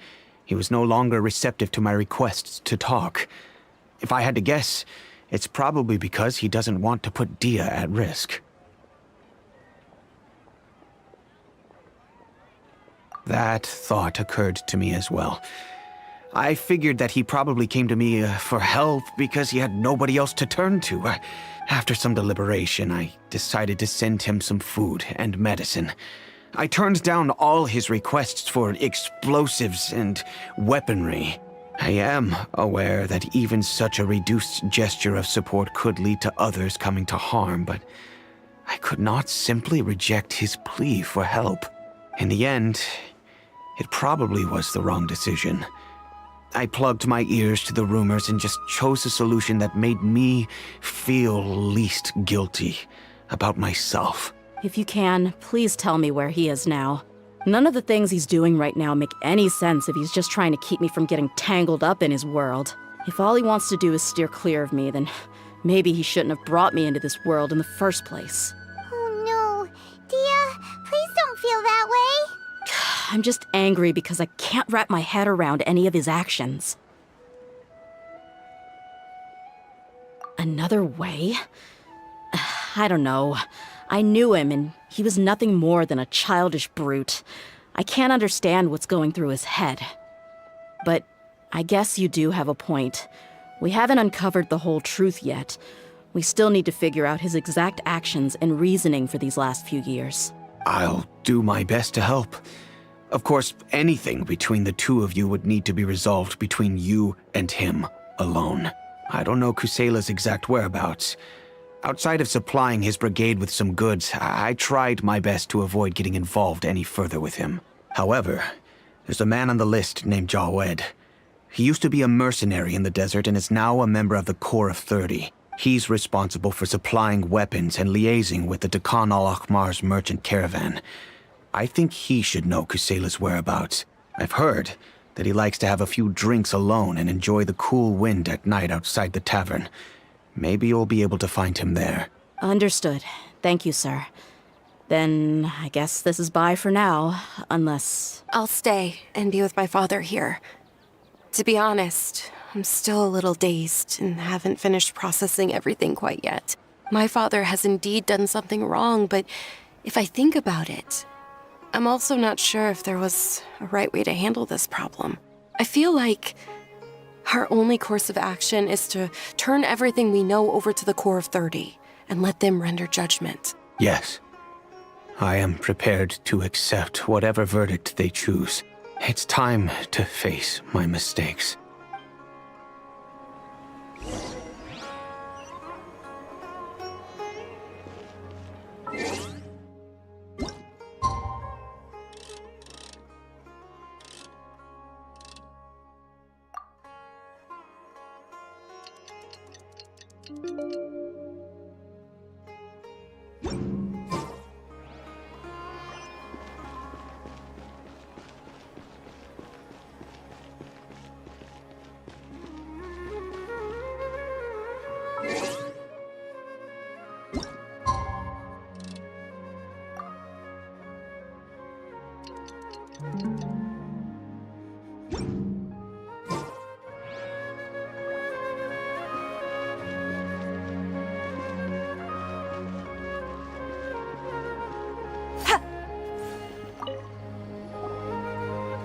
he was no longer receptive to my requests to talk. If I had to guess, it's probably because he doesn't want to put Dehya at risk. That thought occurred to me as well. I figured that he probably came to me for help because he had nobody else to turn to. After some deliberation, I decided to send him some food and medicine. I turned down all his requests for explosives and weaponry. I am aware that even such a reduced gesture of support could lead to others coming to harm, but I could not simply reject his plea for help. In the end, it probably was the wrong decision. I plugged my ears to the rumors and just chose a solution that made me feel least guilty about myself. If you can, please tell me where he is now. None of the things he's doing right now make any sense if he's just trying to keep me from getting tangled up in his world. If all he wants to do is steer clear of me, then maybe he shouldn't have brought me into this world in the first place. Oh no. Dehya, please don't feel that way. I'm just angry because I can't wrap my head around any of his actions. Another way? I don't know. I knew him, and he was nothing more than a childish brute. I can't understand what's going through his head. But I guess you do have a point. We haven't uncovered the whole truth yet. We still need to figure out his exact actions and reasoning for these last few years. I'll do my best to help. Of course, anything between the two of you would need to be resolved between you and him alone. I don't know Kusela's exact whereabouts. Outside of supplying his brigade with some goods, I tried my best to avoid getting involved any further with him. However, there's a man on the list named Jawed. He used to be a mercenary in the desert and is now a member of the Corps of 30. He's responsible for supplying weapons and liaising with the Dekan al-Akhmar's merchant caravan. I think he should know Kusela's whereabouts. I've heard that he likes to have a few drinks alone and enjoy the cool wind at night outside the tavern. Maybe you'll be able to find him there. Understood. Thank you, sir. Then I guess this is bye for now, unless... I'll stay and be with my father here. To be honest, I'm still a little dazed and haven't finished processing everything quite yet. My father has indeed done something wrong, but if I think about it, I'm also not sure if there was a right way to handle this problem. I feel like our only course of action is to turn everything we know over to the Corps of 30 and let them render judgment. Yes. I am prepared to accept whatever verdict they choose. It's time to face my mistakes.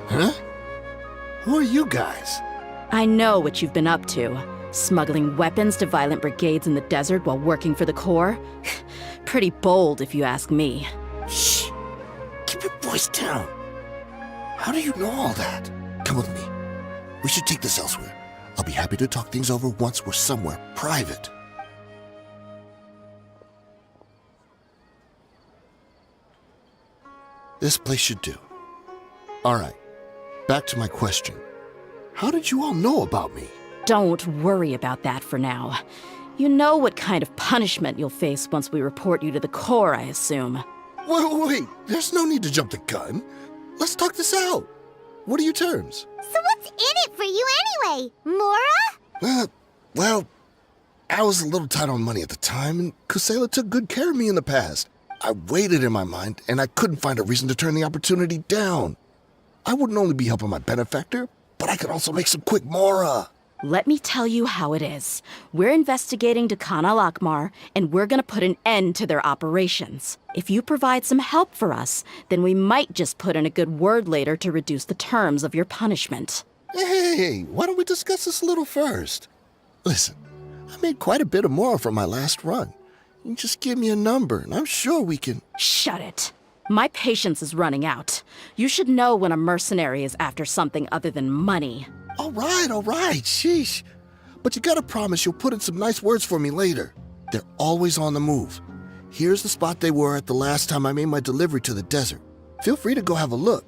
Huh? Who are you guys? I know what you've been up to. Smuggling weapons to violent brigades in the desert while working for the Corps? Pretty bold, if you ask me. boy's town. How do you know all that? Come with me. We should take this elsewhere. I'll be happy to talk things over once we're somewhere private. This place should do. All right, back to my question. How did you all know about me? Don't worry about that for now. You know what kind of punishment you'll face once we report you to the Corps, I assume. Wait, there's no need to jump the gun. Let's talk this out. What are your terms? So what's in it for you anyway, Mora? Well, I was a little tight on money at the time, and Kusela took good care of me in the past. I weighed it in my mind, and I couldn't find a reason to turn the opportunity down. I wouldn't only be helping my benefactor, but I could also make some quick Mora. Let me tell you how it is. We're investigating Dehya Al-Akmar, and we're gonna put an end to their operations. If you provide some help for us, then we might just put in a good word later to reduce the terms of your punishment. Hey, why don't we discuss this a little first? Listen, I made quite a bit of Mora from my last run. You just give me a number, and I'm sure we can... Shut it. My patience is running out. You should know when a mercenary is after something other than money. All right, sheesh. But you gotta promise you'll put in some nice words for me later. They're always on the move. Here's the spot they were at the last time I made my delivery to the desert. Feel free to go have a look.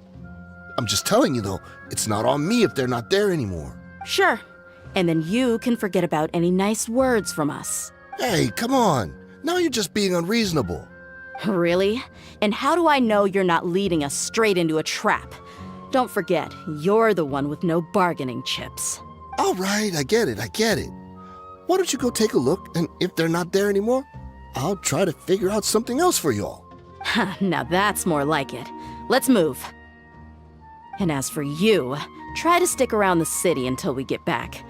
I'm just telling you though, it's not on me if they're not there anymore. Sure. And then you can forget about any nice words from us. Hey, come on. Now you're just being unreasonable. Really? And how do I know you're not leading us straight into a trap? Don't forget, you're the one with no bargaining chips. All right, I get it. Why don't you go take a look, and if they're not there anymore, I'll try to figure out something else for y'all. Now that's more like it. Let's move. And as for you, try to stick around the city until we get back.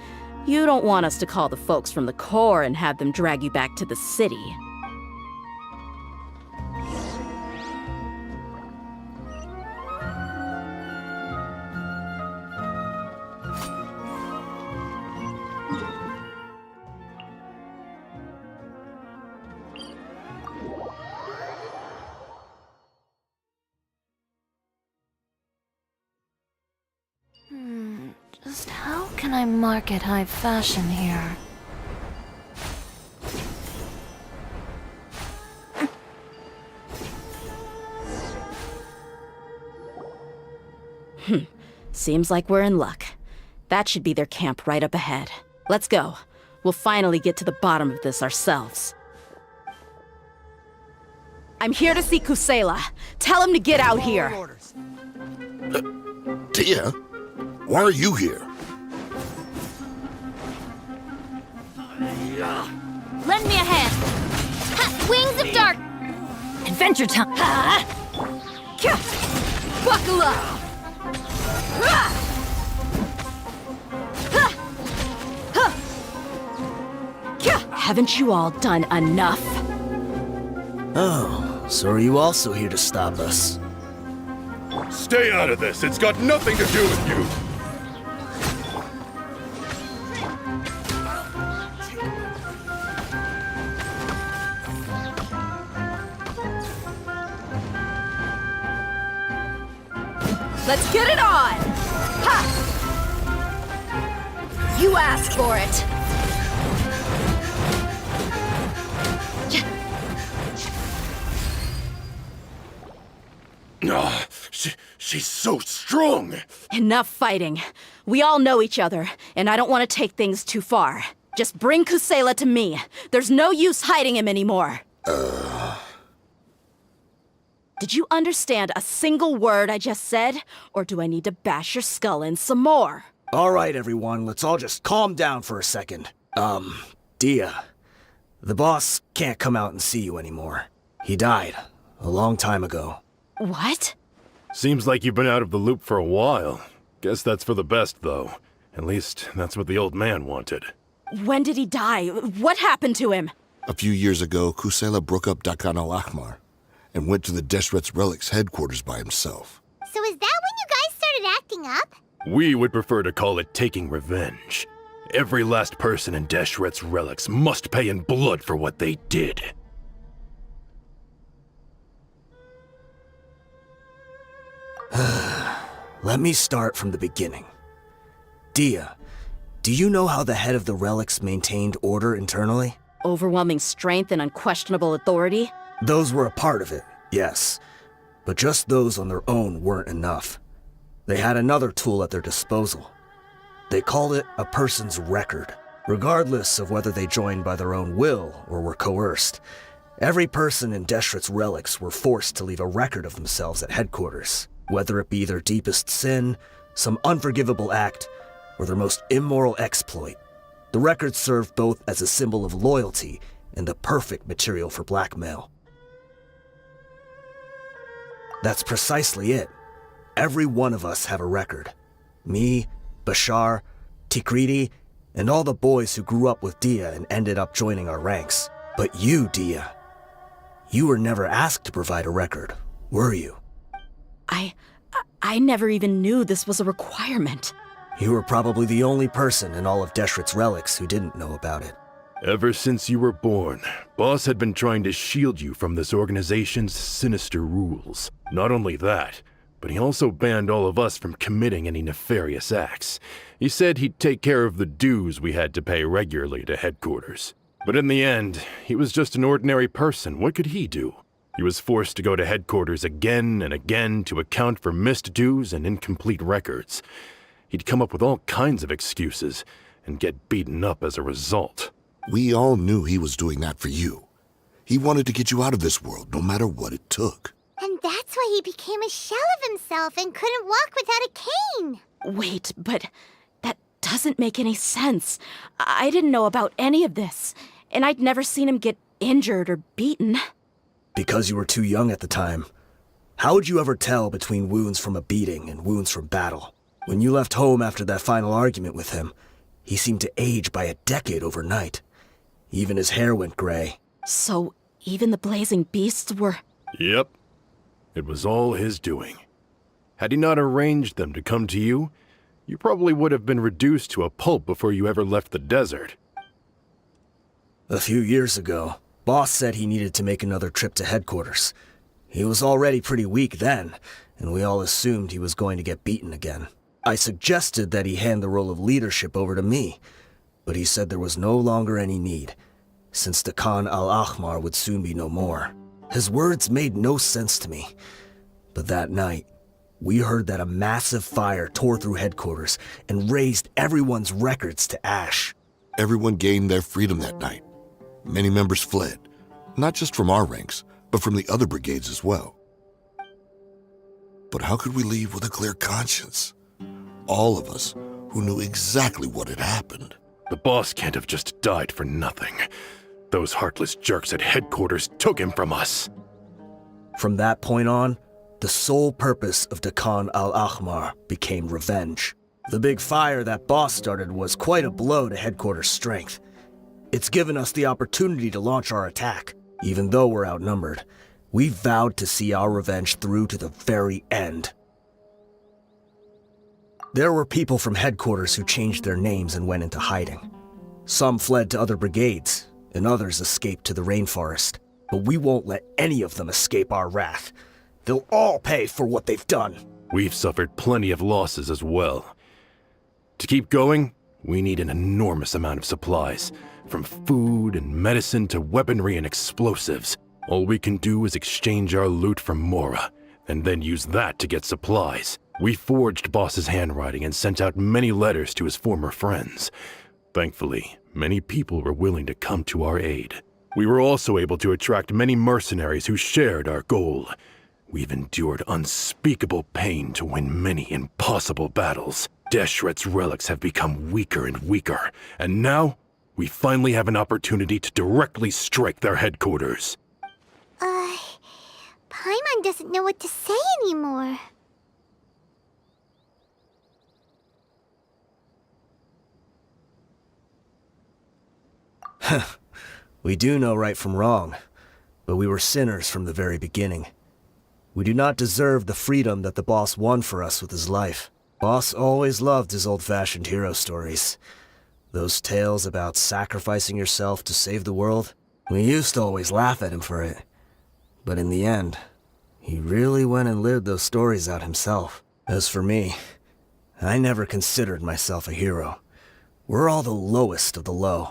You don't want us to call the folks from the Corps and have them drag you back to the city. Just how can I market high fashion here? Seems like we're in luck. That should be their camp right up ahead. Let's go. We'll finally get to the bottom of this ourselves. I'm here to see Kusela. Tell him to get out here. Dehya, why are you here? Lend me a hand. Ha! Wings of Dark! Adventure time! Buckle up! Haven't you all done enough? Oh, so are you also here to stop us? Stay out of this. It's got nothing to do with you. Let's get it on! Ha! You asked for it! She's so strong. Enough fighting. We all know each other, and I don't want to take things too far. Just bring Kusela to me. There's no use hiding him anymore. Did you understand a single word I just said? Or do I need to bash your skull in some more? All right, everyone, let's all just calm down for a second. Dehya, the boss can't come out and see you anymore. He died a long time ago. What? Seems like you've been out of the loop for a while. Guess that's for the best, though. At least, that's what the old man wanted. When did he die? What happened to him? A few years ago, Kusela broke up Dehya Al-Akmar and went to the Deshret's Relics headquarters by himself. So is that when you guys started acting up? We would prefer to call it taking revenge. Every last person in Deshret's Relics must pay in blood for what they did. Let me start from the beginning. Dehya, do you know how the head of the relics maintained order internally? Overwhelming strength and unquestionable authority? Those were a part of it, yes. But just those on their own weren't enough. They had another tool at their disposal. They called it a person's record. Regardless of whether they joined by their own will or were coerced, every person in Deshret's relics were forced to leave a record of themselves at headquarters, whether it be their deepest sin, some unforgivable act, or their most immoral exploit. The record served both as a symbol of loyalty and the perfect material for blackmail. That's precisely it. Every one of us have a record. Me, Bashar, Tikriti, and all the boys who grew up with Dehya and ended up joining our ranks. But you, Dehya, you were never asked to provide a record, were you? I never even knew this was a requirement. You were probably the only person in all of Deshret's relics who didn't know about it. Ever since you were born, Boss had been trying to shield you from this organization's sinister rules. Not only that, but he also banned all of us from committing any nefarious acts. He said he'd take care of the dues we had to pay regularly to headquarters. But in the end, he was just an ordinary person. What could he do? He was forced to go to headquarters again and again to account for missed dues and incomplete records. He'd come up with all kinds of excuses and get beaten up as a result. We all knew he was doing that for you. He wanted to get you out of this world, no matter what it took. And that's why he became a shell of himself and couldn't walk without a cane. Wait, but that doesn't make any sense. I didn't know about any of this, and I'd never seen him get injured or beaten. Because you were too young at the time. How would you ever tell between wounds from a beating and wounds from battle? When you left home after that final argument with him, he seemed to age by a decade overnight. Even his hair went gray. So even the blazing beasts were... Yep. It was all his doing. Had he not arranged them to come to you, you probably would have been reduced to a pulp before you ever left the desert. A few years ago, Boss said he needed to make another trip to headquarters. He was already pretty weak then, and we all assumed he was going to get beaten again. I suggested that he hand the role of leadership over to me, but he said there was no longer any need, since the Khan al-Ahmar would soon be no more. His words made no sense to me, but that night, we heard that a massive fire tore through headquarters and razed everyone's records to ash. Everyone gained their freedom that night. Many members fled, not just from our ranks, but from the other brigades as well. But how could we leave with a clear conscience? All of us who knew exactly what had happened. The boss can't have just died for nothing. Those heartless jerks at headquarters took him from us. From that point on, the sole purpose of Khan al-Ahmar became revenge. The big fire that Boss started was quite a blow to headquarters' strength. It's given us the opportunity to launch our attack. Even though we're outnumbered, we vowed to see our revenge through to the very end. There were people from headquarters who changed their names and went into hiding. Some fled to other brigades, and others escaped to the rainforest. But we won't let any of them escape our wrath. They'll all pay for what they've done. We've suffered plenty of losses as well. To keep going, we need an enormous amount of supplies, from food and medicine to weaponry and explosives. All we can do is exchange our loot from Mora, and then use that to get supplies. We forged Boss's handwriting and sent out many letters to his former friends. Thankfully, many people were willing to come to our aid. We were also able to attract many mercenaries who shared our goal. We've endured unspeakable pain to win many impossible battles. Deshret's relics have become weaker and weaker, and now we finally have an opportunity to directly strike their headquarters. Paimon doesn't know what to say anymore. We do know right from wrong, but we were sinners from the very beginning. We do not deserve the freedom that the boss won for us with his life. Boss always loved his old-fashioned hero stories. Those tales about sacrificing yourself to save the world. We used to always laugh at him for it. But in the end, He really went and lived those stories out himself. As for me, I never considered myself a hero. We're all the lowest of the low.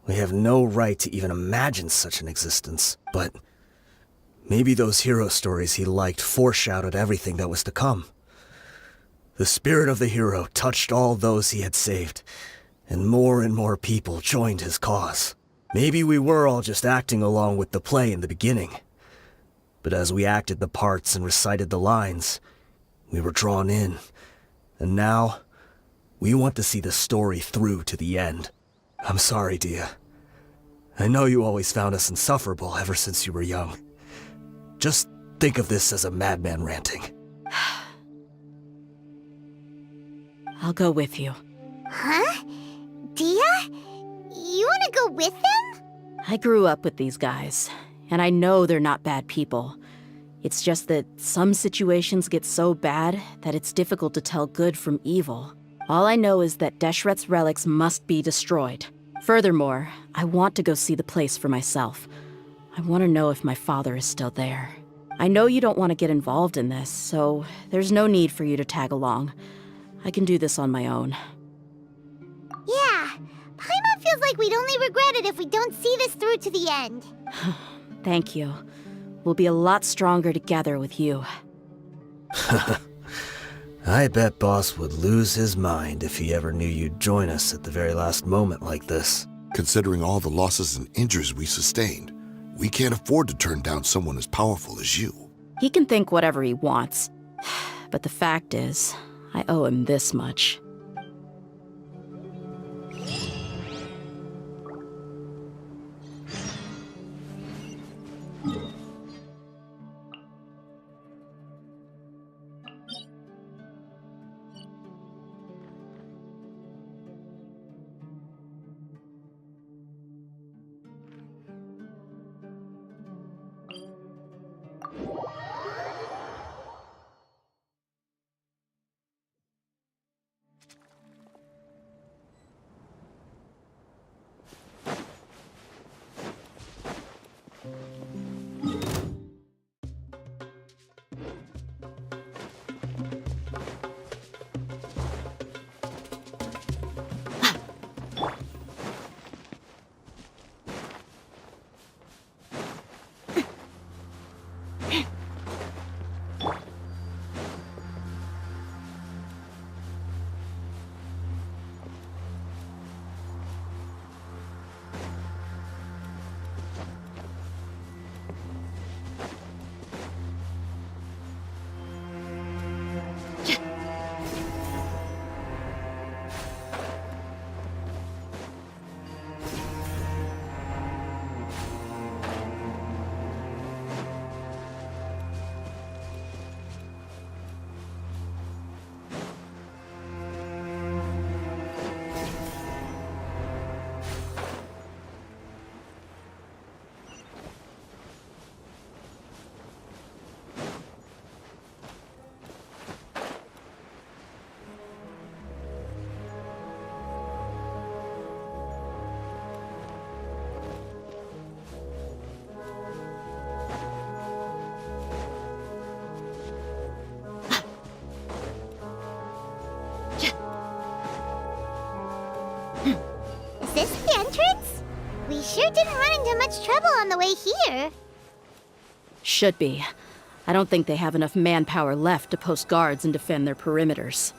We have no right to even imagine such an existence, but maybe those hero stories he liked foreshadowed everything that was to come. The spirit of the hero touched all those he had saved, and more people joined his cause. Maybe we were all just acting along with the play in the beginning. But as we acted the parts and recited the lines, we were drawn in. And now, we want to see the story through to the end. I'm sorry, Dehya. I know you always found us insufferable ever since you were young. Just think of this as a madman ranting. I'll go with you. Huh? Dehya? You wanna go with them? I grew up with these guys, and I know they're not bad people. It's just that some situations get so bad that it's difficult to tell good from evil. All I know is that Deshret's relics must be destroyed. Furthermore, I want to go see the place for myself. I want to know if my father is still there. I know you don't want to get involved in this, so there's no need for you to tag along. I can do this on my own. Yeah. Paimon feels like we'd only regret it if we don't see this through to the end. Thank you. We'll be a lot stronger together with you. I bet Boss would lose his mind if he ever knew you'd join us at the very last moment like this. Considering all the losses and injuries we sustained, we can't afford to turn down someone as powerful as you. He can think whatever he wants. But the fact is, I owe him this much. Is this the entrance? We sure didn't run into much trouble on the way here. Should be. I don't think they have enough manpower left to post guards and defend their perimeters.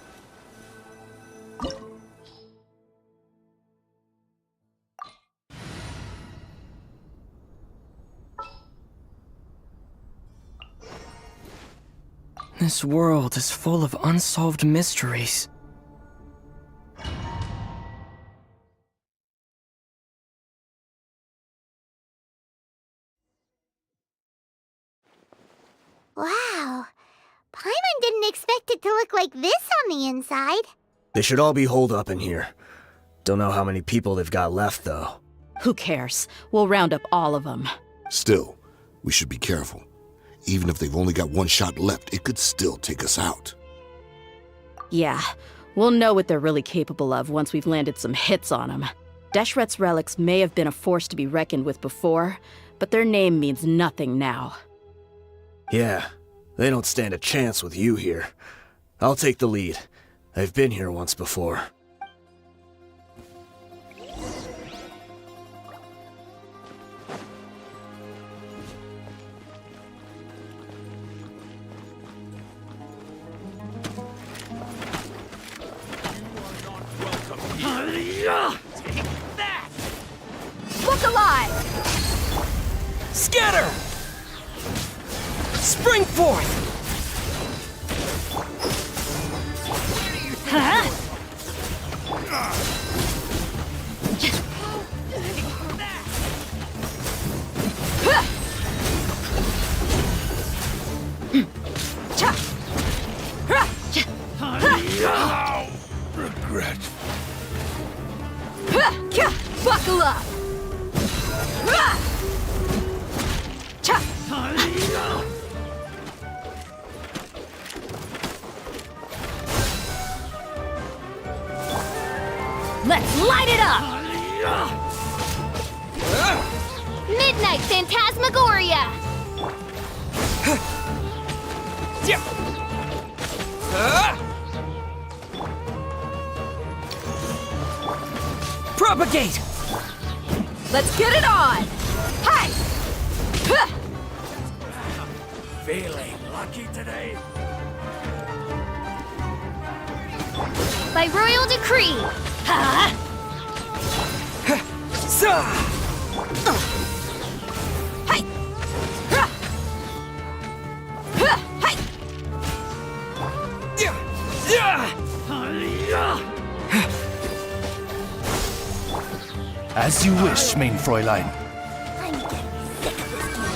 This world is full of unsolved mysteries. Wow. Paimon didn't expect it to look like this on the inside. They should all be holed up in here. Don't know how many people they've got left, though. Who cares? We'll round up all of them. Still, we should be careful. Even if they've only got one shot left, it could still take us out. Yeah, we'll know what they're really capable of once we've landed some hits on them. Deshret's relics may have been a force to be reckoned with before, but their name means nothing now. Yeah, they don't stand a chance with you here. I'll take the lead. I've been here once before. Look alive! Scatter! Spring forth! Huh? Regret. Buckle up! Let's light it up! Midnight Phantasmagoria! Propagate! Let's get it on! Hi! Feeling lucky today? By royal decree! Ha! Sa! Hi! Hi! As you wish, mein Fräulein. I'm getting sick of this game.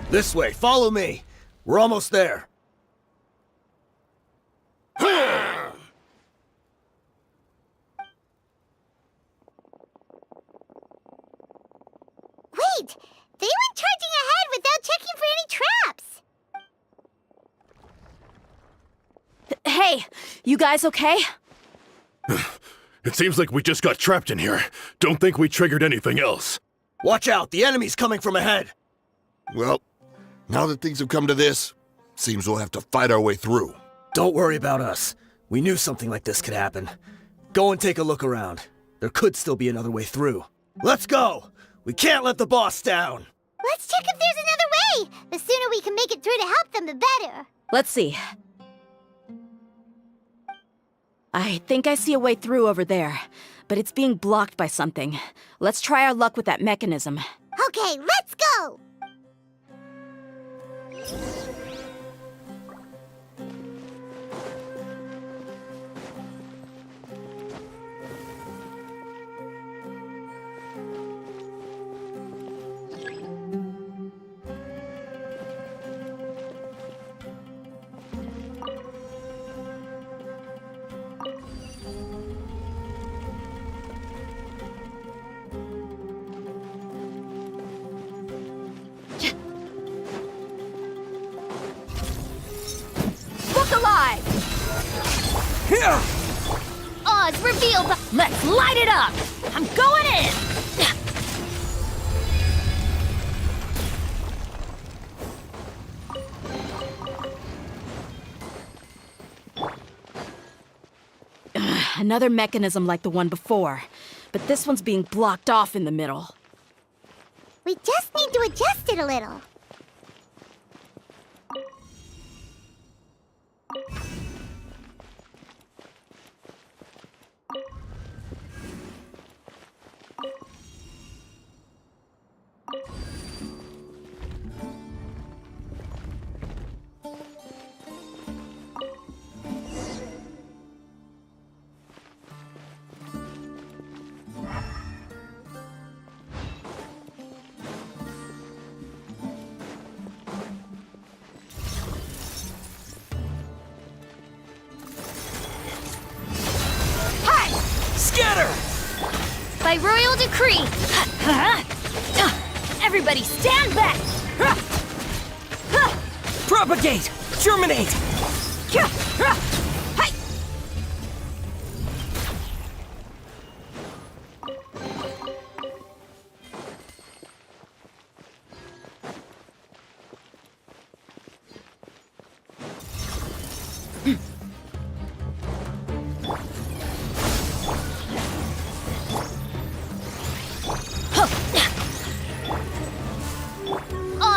This way, follow me. We're almost there. Wait! They went charging ahead without checking for any traps! Hey, you guys okay? It seems like we just got trapped in here. Don't think we triggered anything else. Watch out, the enemy's coming from ahead. Well, now that things have come to this, seems we'll have to fight our way through. Don't worry about us. We knew something like this could happen. Go and take a look around. There could still be another way through. Let's go! We can't let the boss down! Let's check if there's another way! The sooner we can make it through to help them, the better. Let's see. I think I see a way through over there, but it's being blocked by something. Let's try our luck with that mechanism. Okay, let's go! Look alive! Oz revealed the... Let's light it up! I'm going in! Another mechanism like the one before, but this one's being blocked off in the middle. We just need to adjust it a little. Scatter! By royal decree! Everybody stand back! Propagate! Germinate!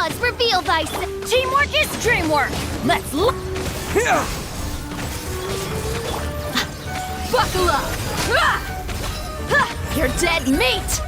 was reveal thyself. Teamwork is dreamwork. Let's look. Buckle up. You're dead meat.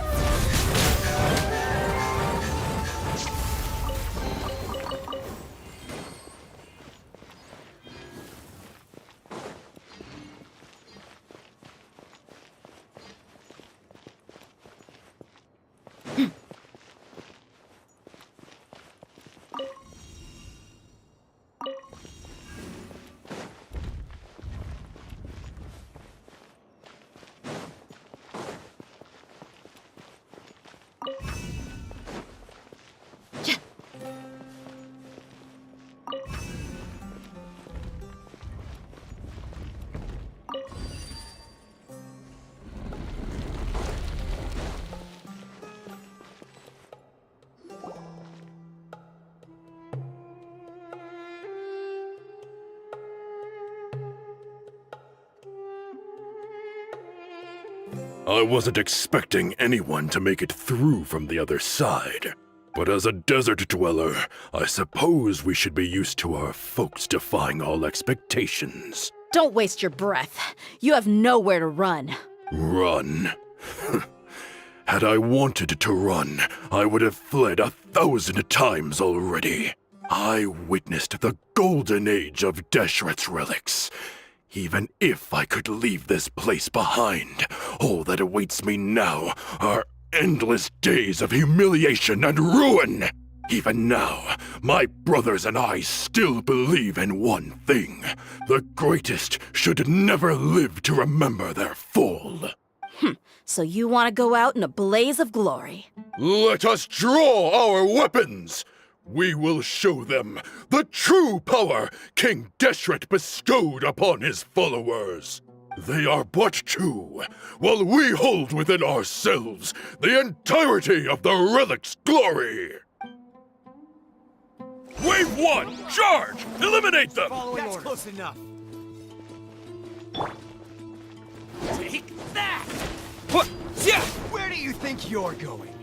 I wasn't expecting anyone to make it through from the other side. But as a desert dweller, I suppose we should be used to our folks defying all expectations. Don't waste your breath. You have nowhere to run. Run? Had I wanted to run, I would have fled 1,000 times already. I witnessed the golden age of Deshret's relics. Even if I could leave this place behind, all that awaits me now are endless days of humiliation and ruin. Even now, my brothers and I still believe in one thing. The greatest should never live to remember their fall. So you want to go out in a blaze of glory. Let us draw our weapons! We will show them the true power King Deshret bestowed upon his followers. They are but two, while we hold within ourselves the entirety of the relic's glory. Wave 1, charge! Eliminate them! That's close enough. Take that! What? Yeah! Where do you think you're going?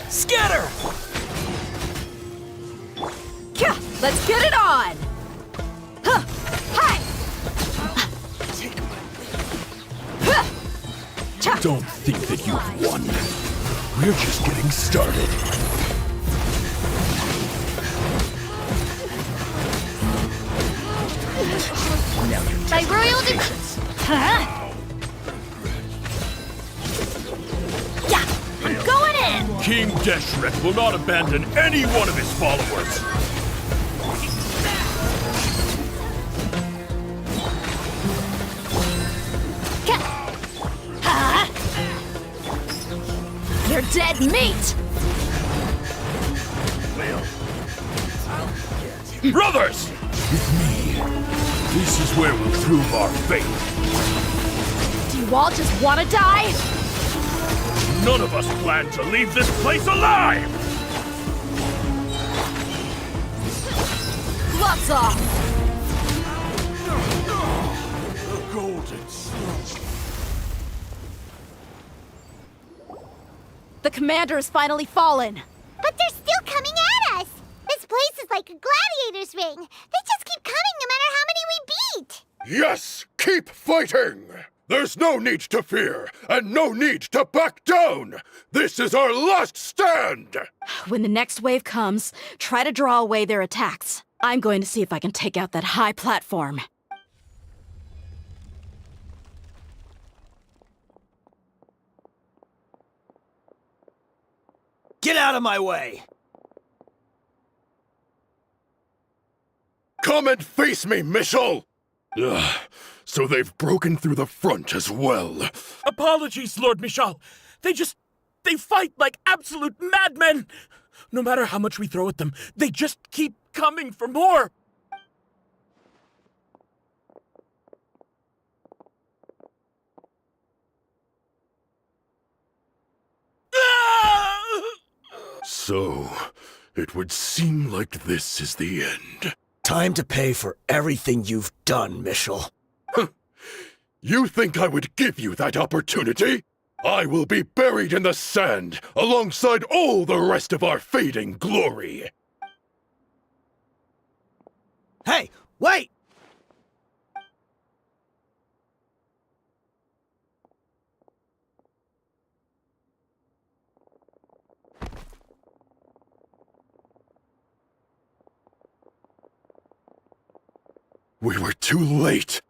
Scatter! Let's get it on! Hi! Don't think that you've won. We're just getting started. By royal decree. I'm going in. King Deshret will not abandon any one of his followers. You're dead meat! Brothers! With me, this is where we'll prove our faith. Do you all just want to die? None of us plan to leave this place alive! Gloves off! The golden slope. The commander has finally fallen. But they're still coming at us! This place is like a gladiator's ring. They just keep coming no matter how many we beat! Yes! Keep fighting! There's no need to fear, and no need to back down! This is our last stand! When the next wave comes, try to draw away their attacks. I'm going to see if I can take out that high platform. Get out of my way! Come and face me, Mishal! Ugh, so they've broken through the front as well. Apologies, Lord Michal. They fight like absolute madmen. No matter how much we throw at them, they just keep coming for more. So, it would seem like this is the end. Time to pay for everything you've done, Mishal. You think I would give you that opportunity? I will be buried in the sand alongside all the rest of our fading glory. Hey, wait! We were too late.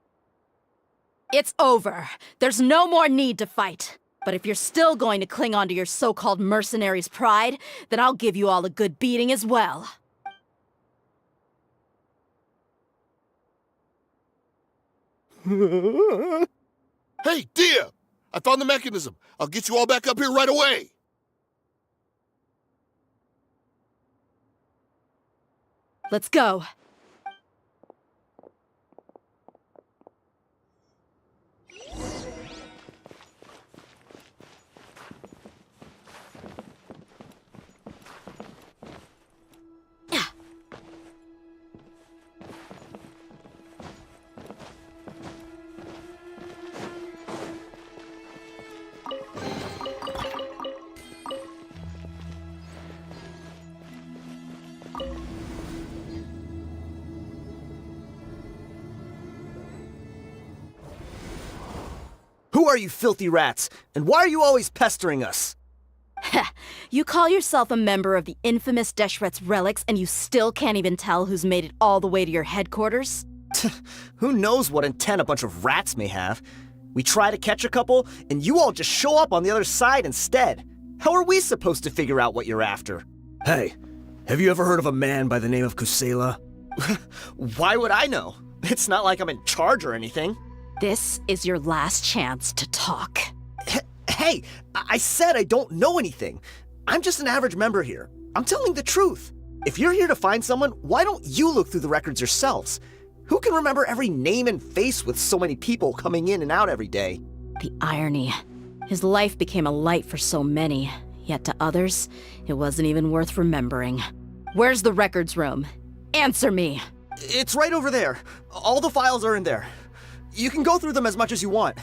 It's over. There's no more need to fight. But if you're still going to cling on to your so-called mercenary's pride, then I'll give you all a good beating as well. Hey, Dehya! I found the mechanism. I'll get you all back up here right away. Let's go. Who are you filthy rats? And why are you always pestering us? You call yourself a member of the infamous Deshret's relics and you still can't even tell who's made it all the way to your headquarters? Who knows what intent a bunch of rats may have? We try to catch a couple, and you all just show up on the other side instead. How are we supposed to figure out what you're after? Hey, have you ever heard of a man by the name of Kusela? Why would I know? It's not like I'm in charge or anything. This is your last chance to talk. Hey, I said I don't know anything. I'm just an average member here. I'm telling the truth. If you're here to find someone, why don't you look through the records yourselves? Who can remember every name and face with so many people coming in and out every day? The irony. His life became a light for so many, yet to others, it wasn't even worth remembering. Where's the records room? Answer me! It's right over there. All the files are in there. You can go through them as much as you want.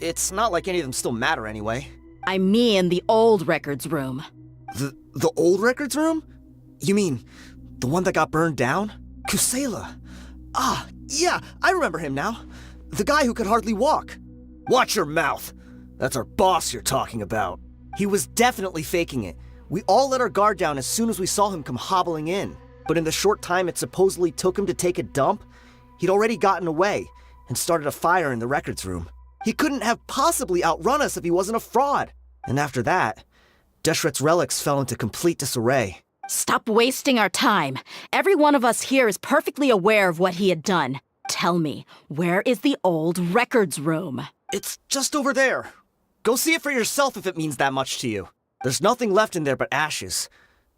It's not like any of them still matter anyway. I mean the old records room. The old records room? You mean the one that got burned down? Kusela. Ah, yeah, I remember him now. The guy who could hardly walk. Watch your mouth. That's our boss you're talking about. He was definitely faking it. We all let our guard down as soon as we saw him come hobbling in. But in the short time it supposedly took him to take a dump, he'd already gotten away and started a fire in the records room. He couldn't have possibly outrun us if he wasn't a fraud. And after that, Deshret's relics fell into complete disarray. Stop wasting our time. Every one of us here is perfectly aware of what he had done. Tell me, where is the old records room? It's just over there. Go see it for yourself if it means that much to you. There's nothing left in there but ashes.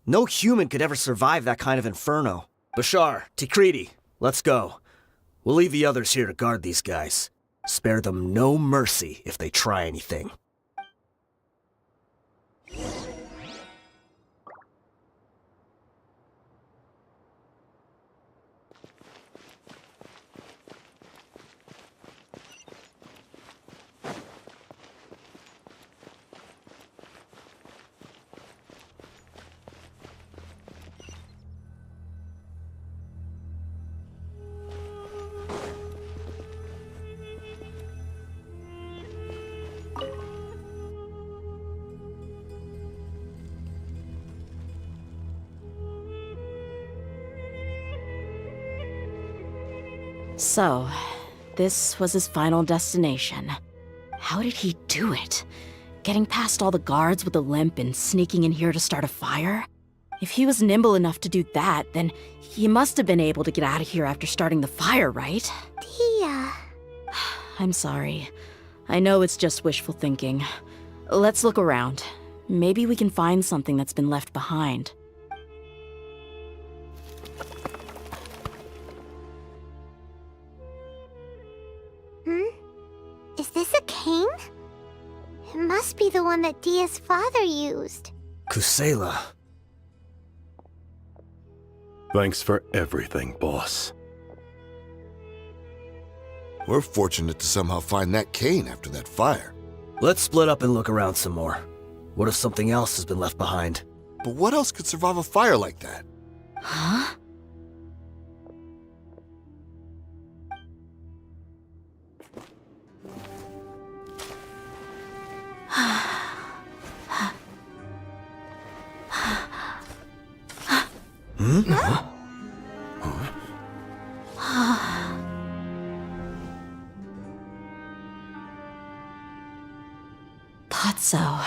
No human could ever survive that kind of inferno. Bashar, Tikriti, let's go. We'll leave the others here to guard these guys. Spare them no mercy if they try anything. So, this was his final destination. How did he do it? Getting past all the guards with a limp and sneaking in here to start a fire? If he was nimble enough to do that, then he must have been able to get out of here after starting the fire, right? Dehya. I'm sorry. I know it's just wishful thinking. Let's look around. Maybe we can find something that's been left behind. Is this a cane? It must be the one that Dehya's father used. Kusela. Thanks for everything, boss. We're fortunate to somehow find that cane after that fire. Let's split up and look around some more. What if something else has been left behind? But what else could survive a fire like that? Huh? Thought so.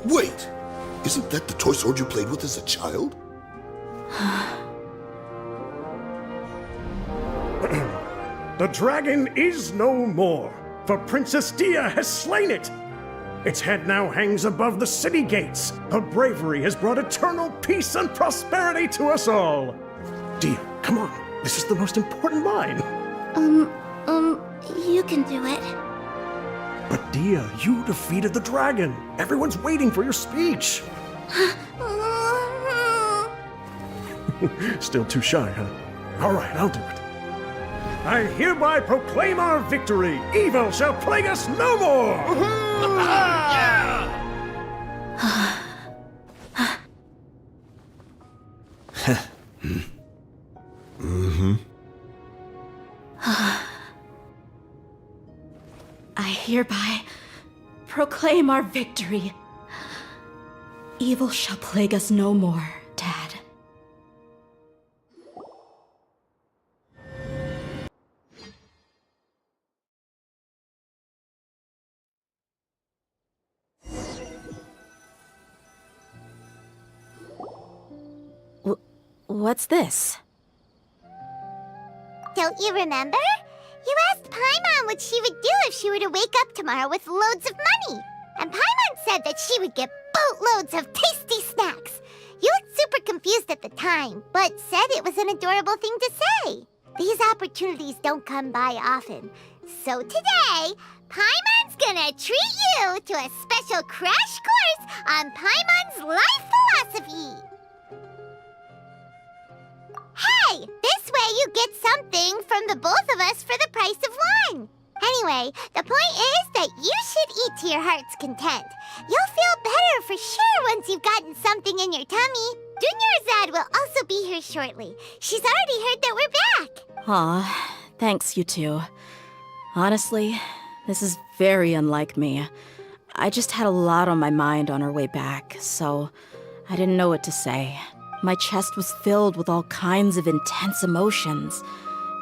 Wait! Isn't that the toy sword you played with as a child? The dragon is no more, for Princess Dehya has slain it. Its head now hangs above the city gates. Her bravery has brought eternal peace and prosperity to us all. Dehya, come on. This is the most important line. You can do it. But Dehya, you defeated the dragon. Everyone's waiting for your speech. Still too shy, huh? All right, I'll do it. I hereby proclaim our victory. Evil shall plague us no more. I hereby proclaim our victory. Evil shall plague us no more, Dad. What's this? Don't you remember? You asked Paimon what she would do if she were to wake up tomorrow with loads of money. And Paimon said that she would get boatloads of tasty snacks. You looked super confused at the time, but said it was an adorable thing to say. These opportunities don't come by often. So today, Paimon's gonna treat you to a special crash course on Paimon's life philosophy. Hey, this way you get something from the both of us for the price of one. Anyway, the point is that you should eat to your heart's content. You'll feel better for sure once you've gotten something in your tummy. Dunyarzad will also be here shortly. She's already heard that we're back. Aw, thanks, you two. Honestly, this is very unlike me. I just had a lot on my mind on our way back, so I didn't know what to say. My chest was filled with all kinds of intense emotions.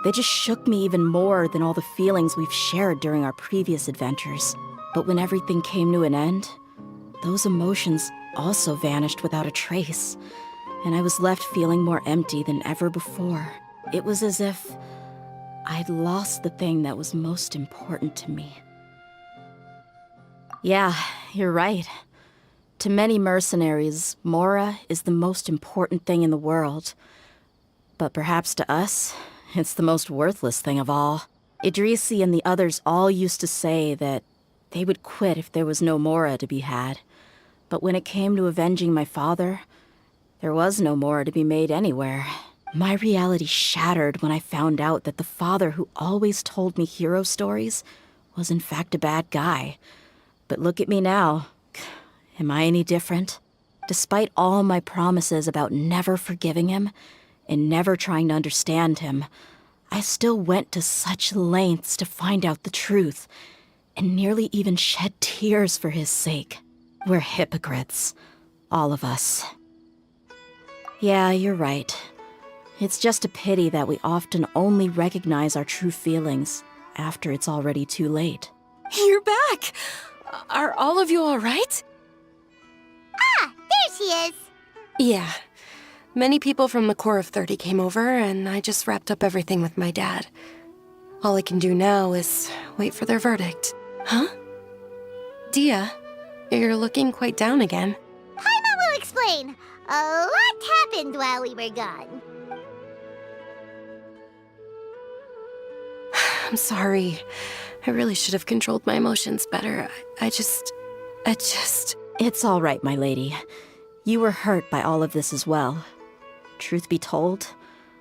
They just shook me even more than all the feelings we've shared during our previous adventures. But when everything came to an end, those emotions also vanished without a trace, and I was left feeling more empty than ever before. It was as if I'd lost the thing that was most important to me. Yeah, you're right. To many mercenaries, Mora is the most important thing in the world. But perhaps to us, it's the most worthless thing of all. Idrisi and the others all used to say that they would quit if there was no Mora to be had. But when it came to avenging my father, there was no Mora to be made anywhere. My reality shattered when I found out that the father who always told me hero stories was in fact a bad guy. But look at me now. Am I any different? Despite all my promises about never forgiving him and never trying to understand him, I still went to such lengths to find out the truth, and nearly even shed tears for his sake. We're hypocrites. All of us. Yeah, you're right. It's just a pity that we often only recognize our true feelings after it's already too late. You're back! Are all of you all right? Ah, there she is. Yeah. Many people from the Corps of 30 came over, and I just wrapped up everything with my dad. All I can do now is wait for their verdict. Huh? Dehya, you're looking quite down again. Paimon will explain. A lot happened while we were gone. I'm sorry. I really should have controlled my emotions better. I just... It's all right, my lady. You were hurt by all of this as well. Truth be told,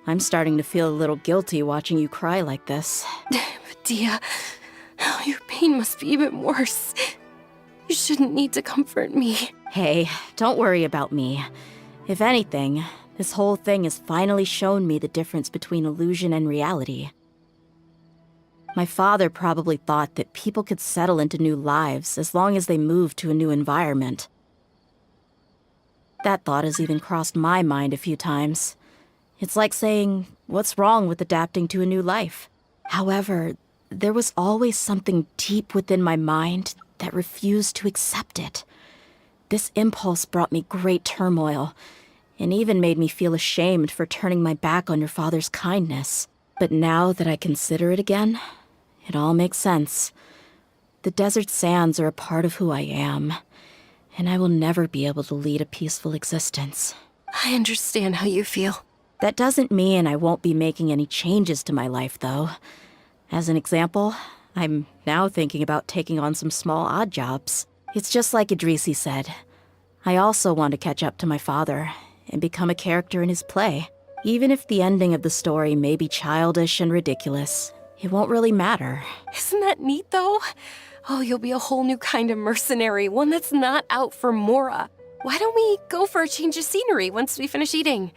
I'm starting to feel a little guilty watching you cry like this. Dehya, Oh, your pain must be even worse. You shouldn't need to comfort me. Hey, don't worry about me. If anything, this whole thing has finally shown me the difference between illusion and reality. My father probably thought that people could settle into new lives as long as they moved to a new environment. That thought has even crossed my mind a few times. It's like saying, what's wrong with adapting to a new life? However, there was always something deep within my mind that refused to accept it. This impulse brought me great turmoil, and even made me feel ashamed for turning my back on your father's kindness. But now that I consider it again, it all makes sense. The desert sands are a part of who I am, and I will never be able to lead a peaceful existence. I understand how you feel. That doesn't mean I won't be making any changes to my life, though. As an example, I'm now thinking about taking on some small odd jobs. It's just like Idrisi said. I also want to catch up to my father and become a character in his play. Even if the ending of the story may be childish and ridiculous, it won't really matter. Isn't that neat, though? Oh, you'll be a whole new kind of mercenary, one that's not out for Mora. Why don't we go for a change of scenery once we finish eating?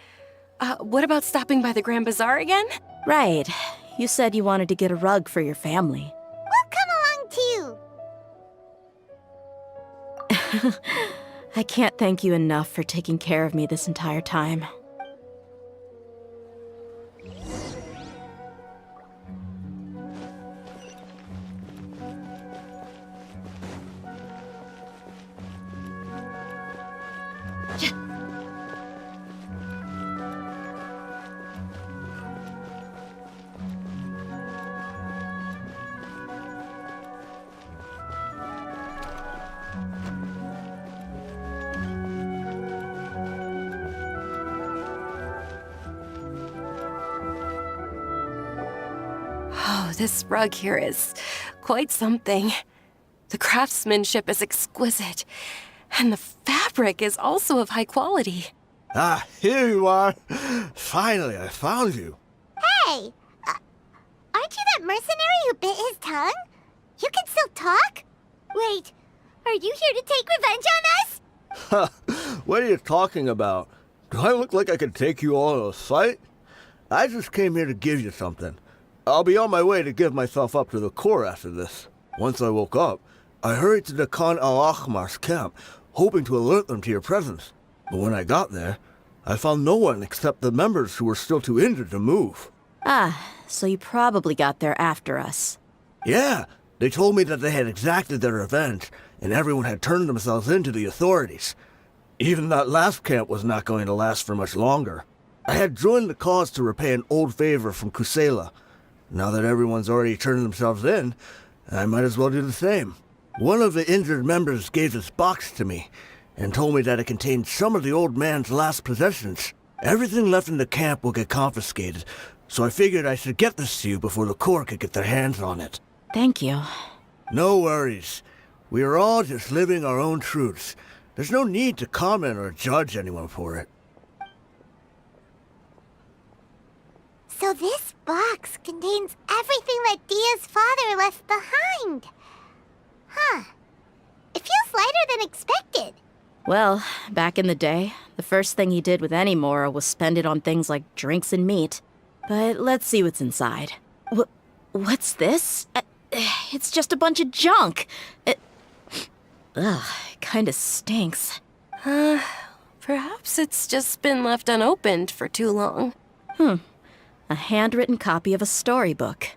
What about stopping by the Grand Bazaar again? Right. You said you wanted to get a rug for your family. We'll come along too. I can't thank you enough for taking care of me this entire time. Oh, this rug here is quite something. The craftsmanship is exquisite, and the fabric is also of high quality. Ah, here you are. Finally, I found you. Hey! Aren't you that mercenary who bit his tongue? You can still talk? Wait, are you here to take revenge on us? Ha! What are you talking about? Do I look like I could take you all in a fight? I just came here to give you something. I'll be on my way to give myself up to the Corps after this. Once I woke up, I hurried to the Khan al-Akhmar's camp, hoping to alert them to your presence. But when I got there, I found no one except the members who were still too injured to move. Ah, so you probably got there after us. Yeah, they told me that they had exacted their revenge, and everyone had turned themselves in to the authorities. Even that last camp was not going to last for much longer. I had joined the cause to repay an old favor from Kusela. Now that everyone's already turned themselves in, I might as well do the same. One of the injured members gave this box to me, and told me that it contained some of the old man's last possessions. Everything left in the camp will get confiscated, so I figured I should get this to you before the Corps could get their hands on it. Thank you. No worries. We are all just living our own truths. There's no need to comment or judge anyone for it. So this box contains everything that Dia's father left behind. Huh. It feels lighter than expected. Well, back in the day, the first thing he did with any Mora was spend it on things like drinks and meat. But let's see what's inside. What's this? It's just a bunch of junk. It kinda stinks. Perhaps it's just been left unopened for too long. A handwritten copy of a storybook.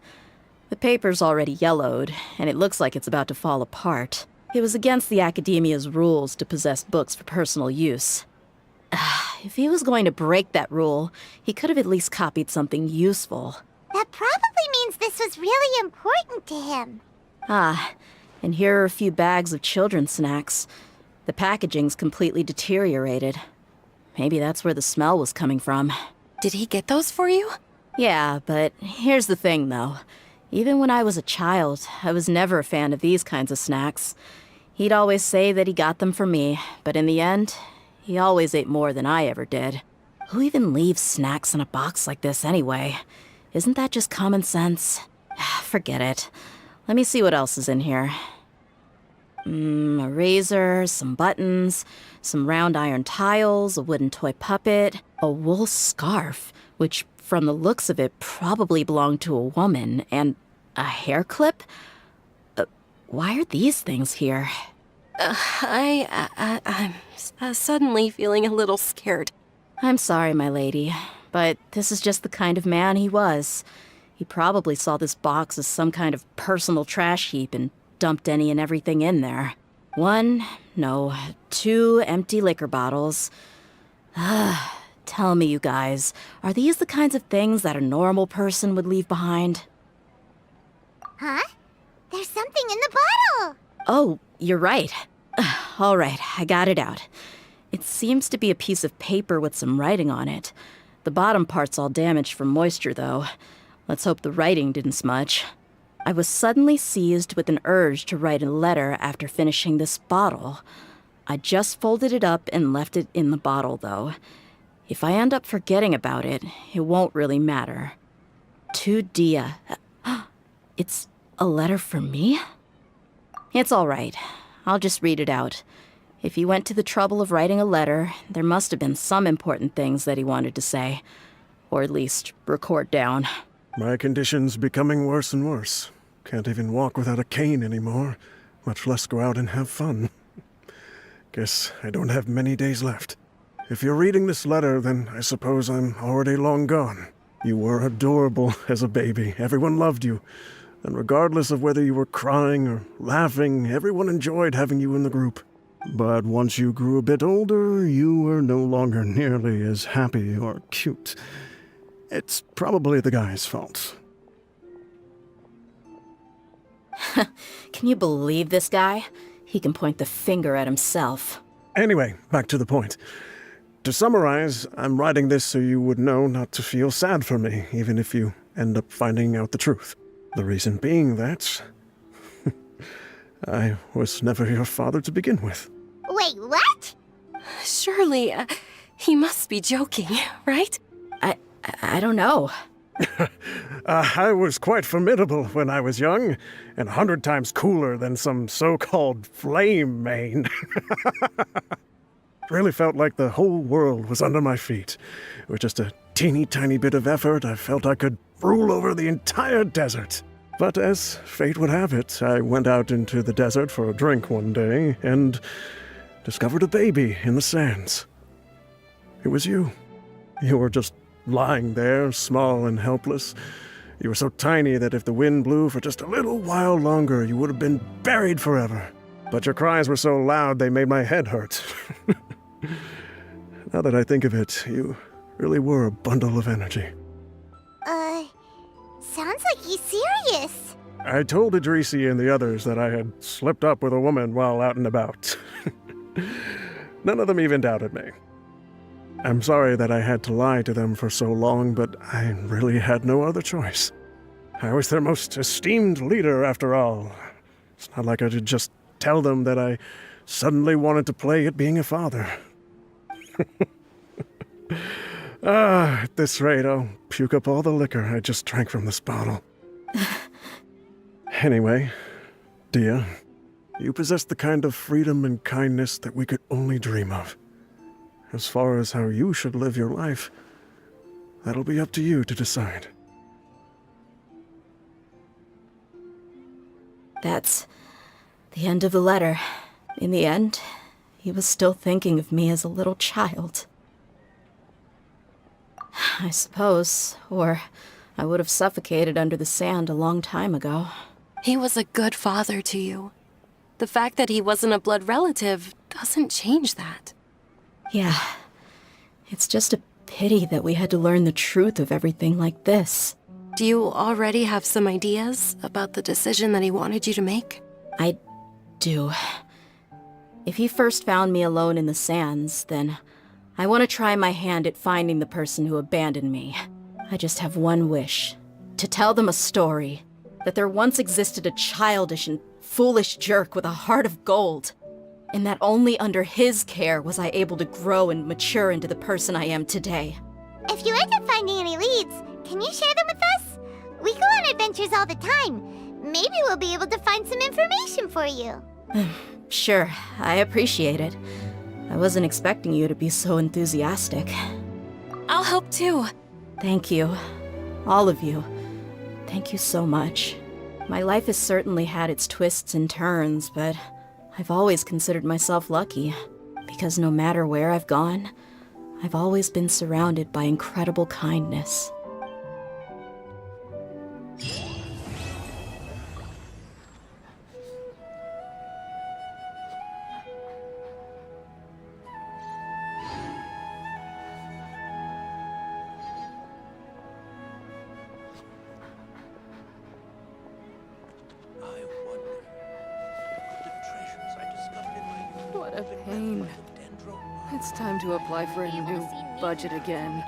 The paper's already yellowed, and it looks like it's about to fall apart. It was against the Academia's rules to possess books for personal use. If he was going to break that rule, he could have at least copied something useful. That probably means this was really important to him. And here are a few bags of children's snacks. The packaging's completely deteriorated. Maybe that's where the smell was coming from. Did he get those for you? Yeah, but here's the thing, though. Even when I was a child, I was never a fan of these kinds of snacks. He'd always say that he got them for me, but in the end, he always ate more than I ever did. Who even leaves snacks in a box like this anyway? Isn't that just common sense? Forget it. Let me see what else is in here. A razor, some buttons, some round iron tiles, a wooden toy puppet, a wool scarf, which from the looks of it probably belonged to a woman, and a hair clip? Why are these things here? I'm suddenly feeling a little scared. I'm sorry, my lady, but this is just the kind of man he was. He probably saw this box as some kind of personal trash heap and dumped any and everything in there. 2 empty liquor bottles. Tell me, you guys, are these the kinds of things that a normal person would leave behind? Huh? There's something in the bottle! Oh, you're right. All right, I got it out. It seems to be a piece of paper with some writing on it. The bottom part's all damaged from moisture, though. Let's hope the writing didn't smudge. I was suddenly seized with an urge to write a letter after finishing this bottle. I just folded it up and left it in the bottle, though. If I end up forgetting about it, it won't really matter. To Dehya. It's a letter for me? It's all right. I'll just read it out. If he went to the trouble of writing a letter, there must have been some important things that he wanted to say. Or at least record down. My condition's becoming worse and worse. Can't even walk without a cane anymore, much less go out and have fun. Guess I don't have many days left. If you're reading this letter, then I suppose I'm already long gone. You were adorable as a baby. Everyone loved you. And regardless of whether you were crying or laughing, everyone enjoyed having you in the group. But once you grew a bit older, you were no longer nearly as happy or cute. It's probably the guy's fault. Can you believe this guy? He can point the finger at himself. Anyway, back to the point. To summarize, I'm writing this so you would know not to feel sad for me, even if you end up finding out the truth. The reason being that I was never your father to begin with. Wait, what? Surely, he must be joking, right? I don't know. I was quite formidable when I was young, and 100 times cooler than some so-called flame main. Really felt like the whole world was under my feet. With just a teeny tiny bit of effort, I felt I could rule over the entire desert. But as fate would have it, I went out into the desert for a drink one day and discovered a baby in the sands. It was you. You were just lying there, small and helpless. You were so tiny that if the wind blew for just a little while longer, you would have been buried forever. But your cries were so loud they made my head hurt. Now that I think of it, you really were a bundle of energy. Sounds like he's serious. I told Idrisi and the others that I had slipped up with a woman while out and about. None of them even doubted me. I'm sorry that I had to lie to them for so long, but I really had no other choice. I was their most esteemed leader, after all. It's not like I could just tell them that I suddenly wanted to play at being a father. At this rate, I'll puke up all the liquor I just drank from this bottle. Anyway, Dehya, you possess the kind of freedom and kindness that we could only dream of. As far as how you should live your life, that'll be up to you to decide. That's the end of the letter. In the end, he was still thinking of me as a little child. I suppose, or I would have suffocated under the sand a long time ago. He was a good father to you. The fact that he wasn't a blood relative doesn't change that. Yeah, it's just a pity that we had to learn the truth of everything like this. Do you already have some ideas about the decision that he wanted you to make? I do. If he first found me alone in the sands, then I want to try my hand at finding the person who abandoned me. I just have one wish. To tell them a story. That there once existed a childish and foolish jerk with a heart of gold. And that only under his care was I able to grow and mature into the person I am today. If you end up finding any leads, can you share them with us? We go on adventures all the time. maybe we'll be able to find some information for you. Sure, I appreciate it. I wasn't expecting you to be so enthusiastic. I'll help too. Thank you. All of you. Thank you so much. My life has certainly had its twists and turns, but I've always considered myself lucky. Because no matter where I've gone, I've always been surrounded by incredible kindness. What a pain. It's time to apply for a new budget again.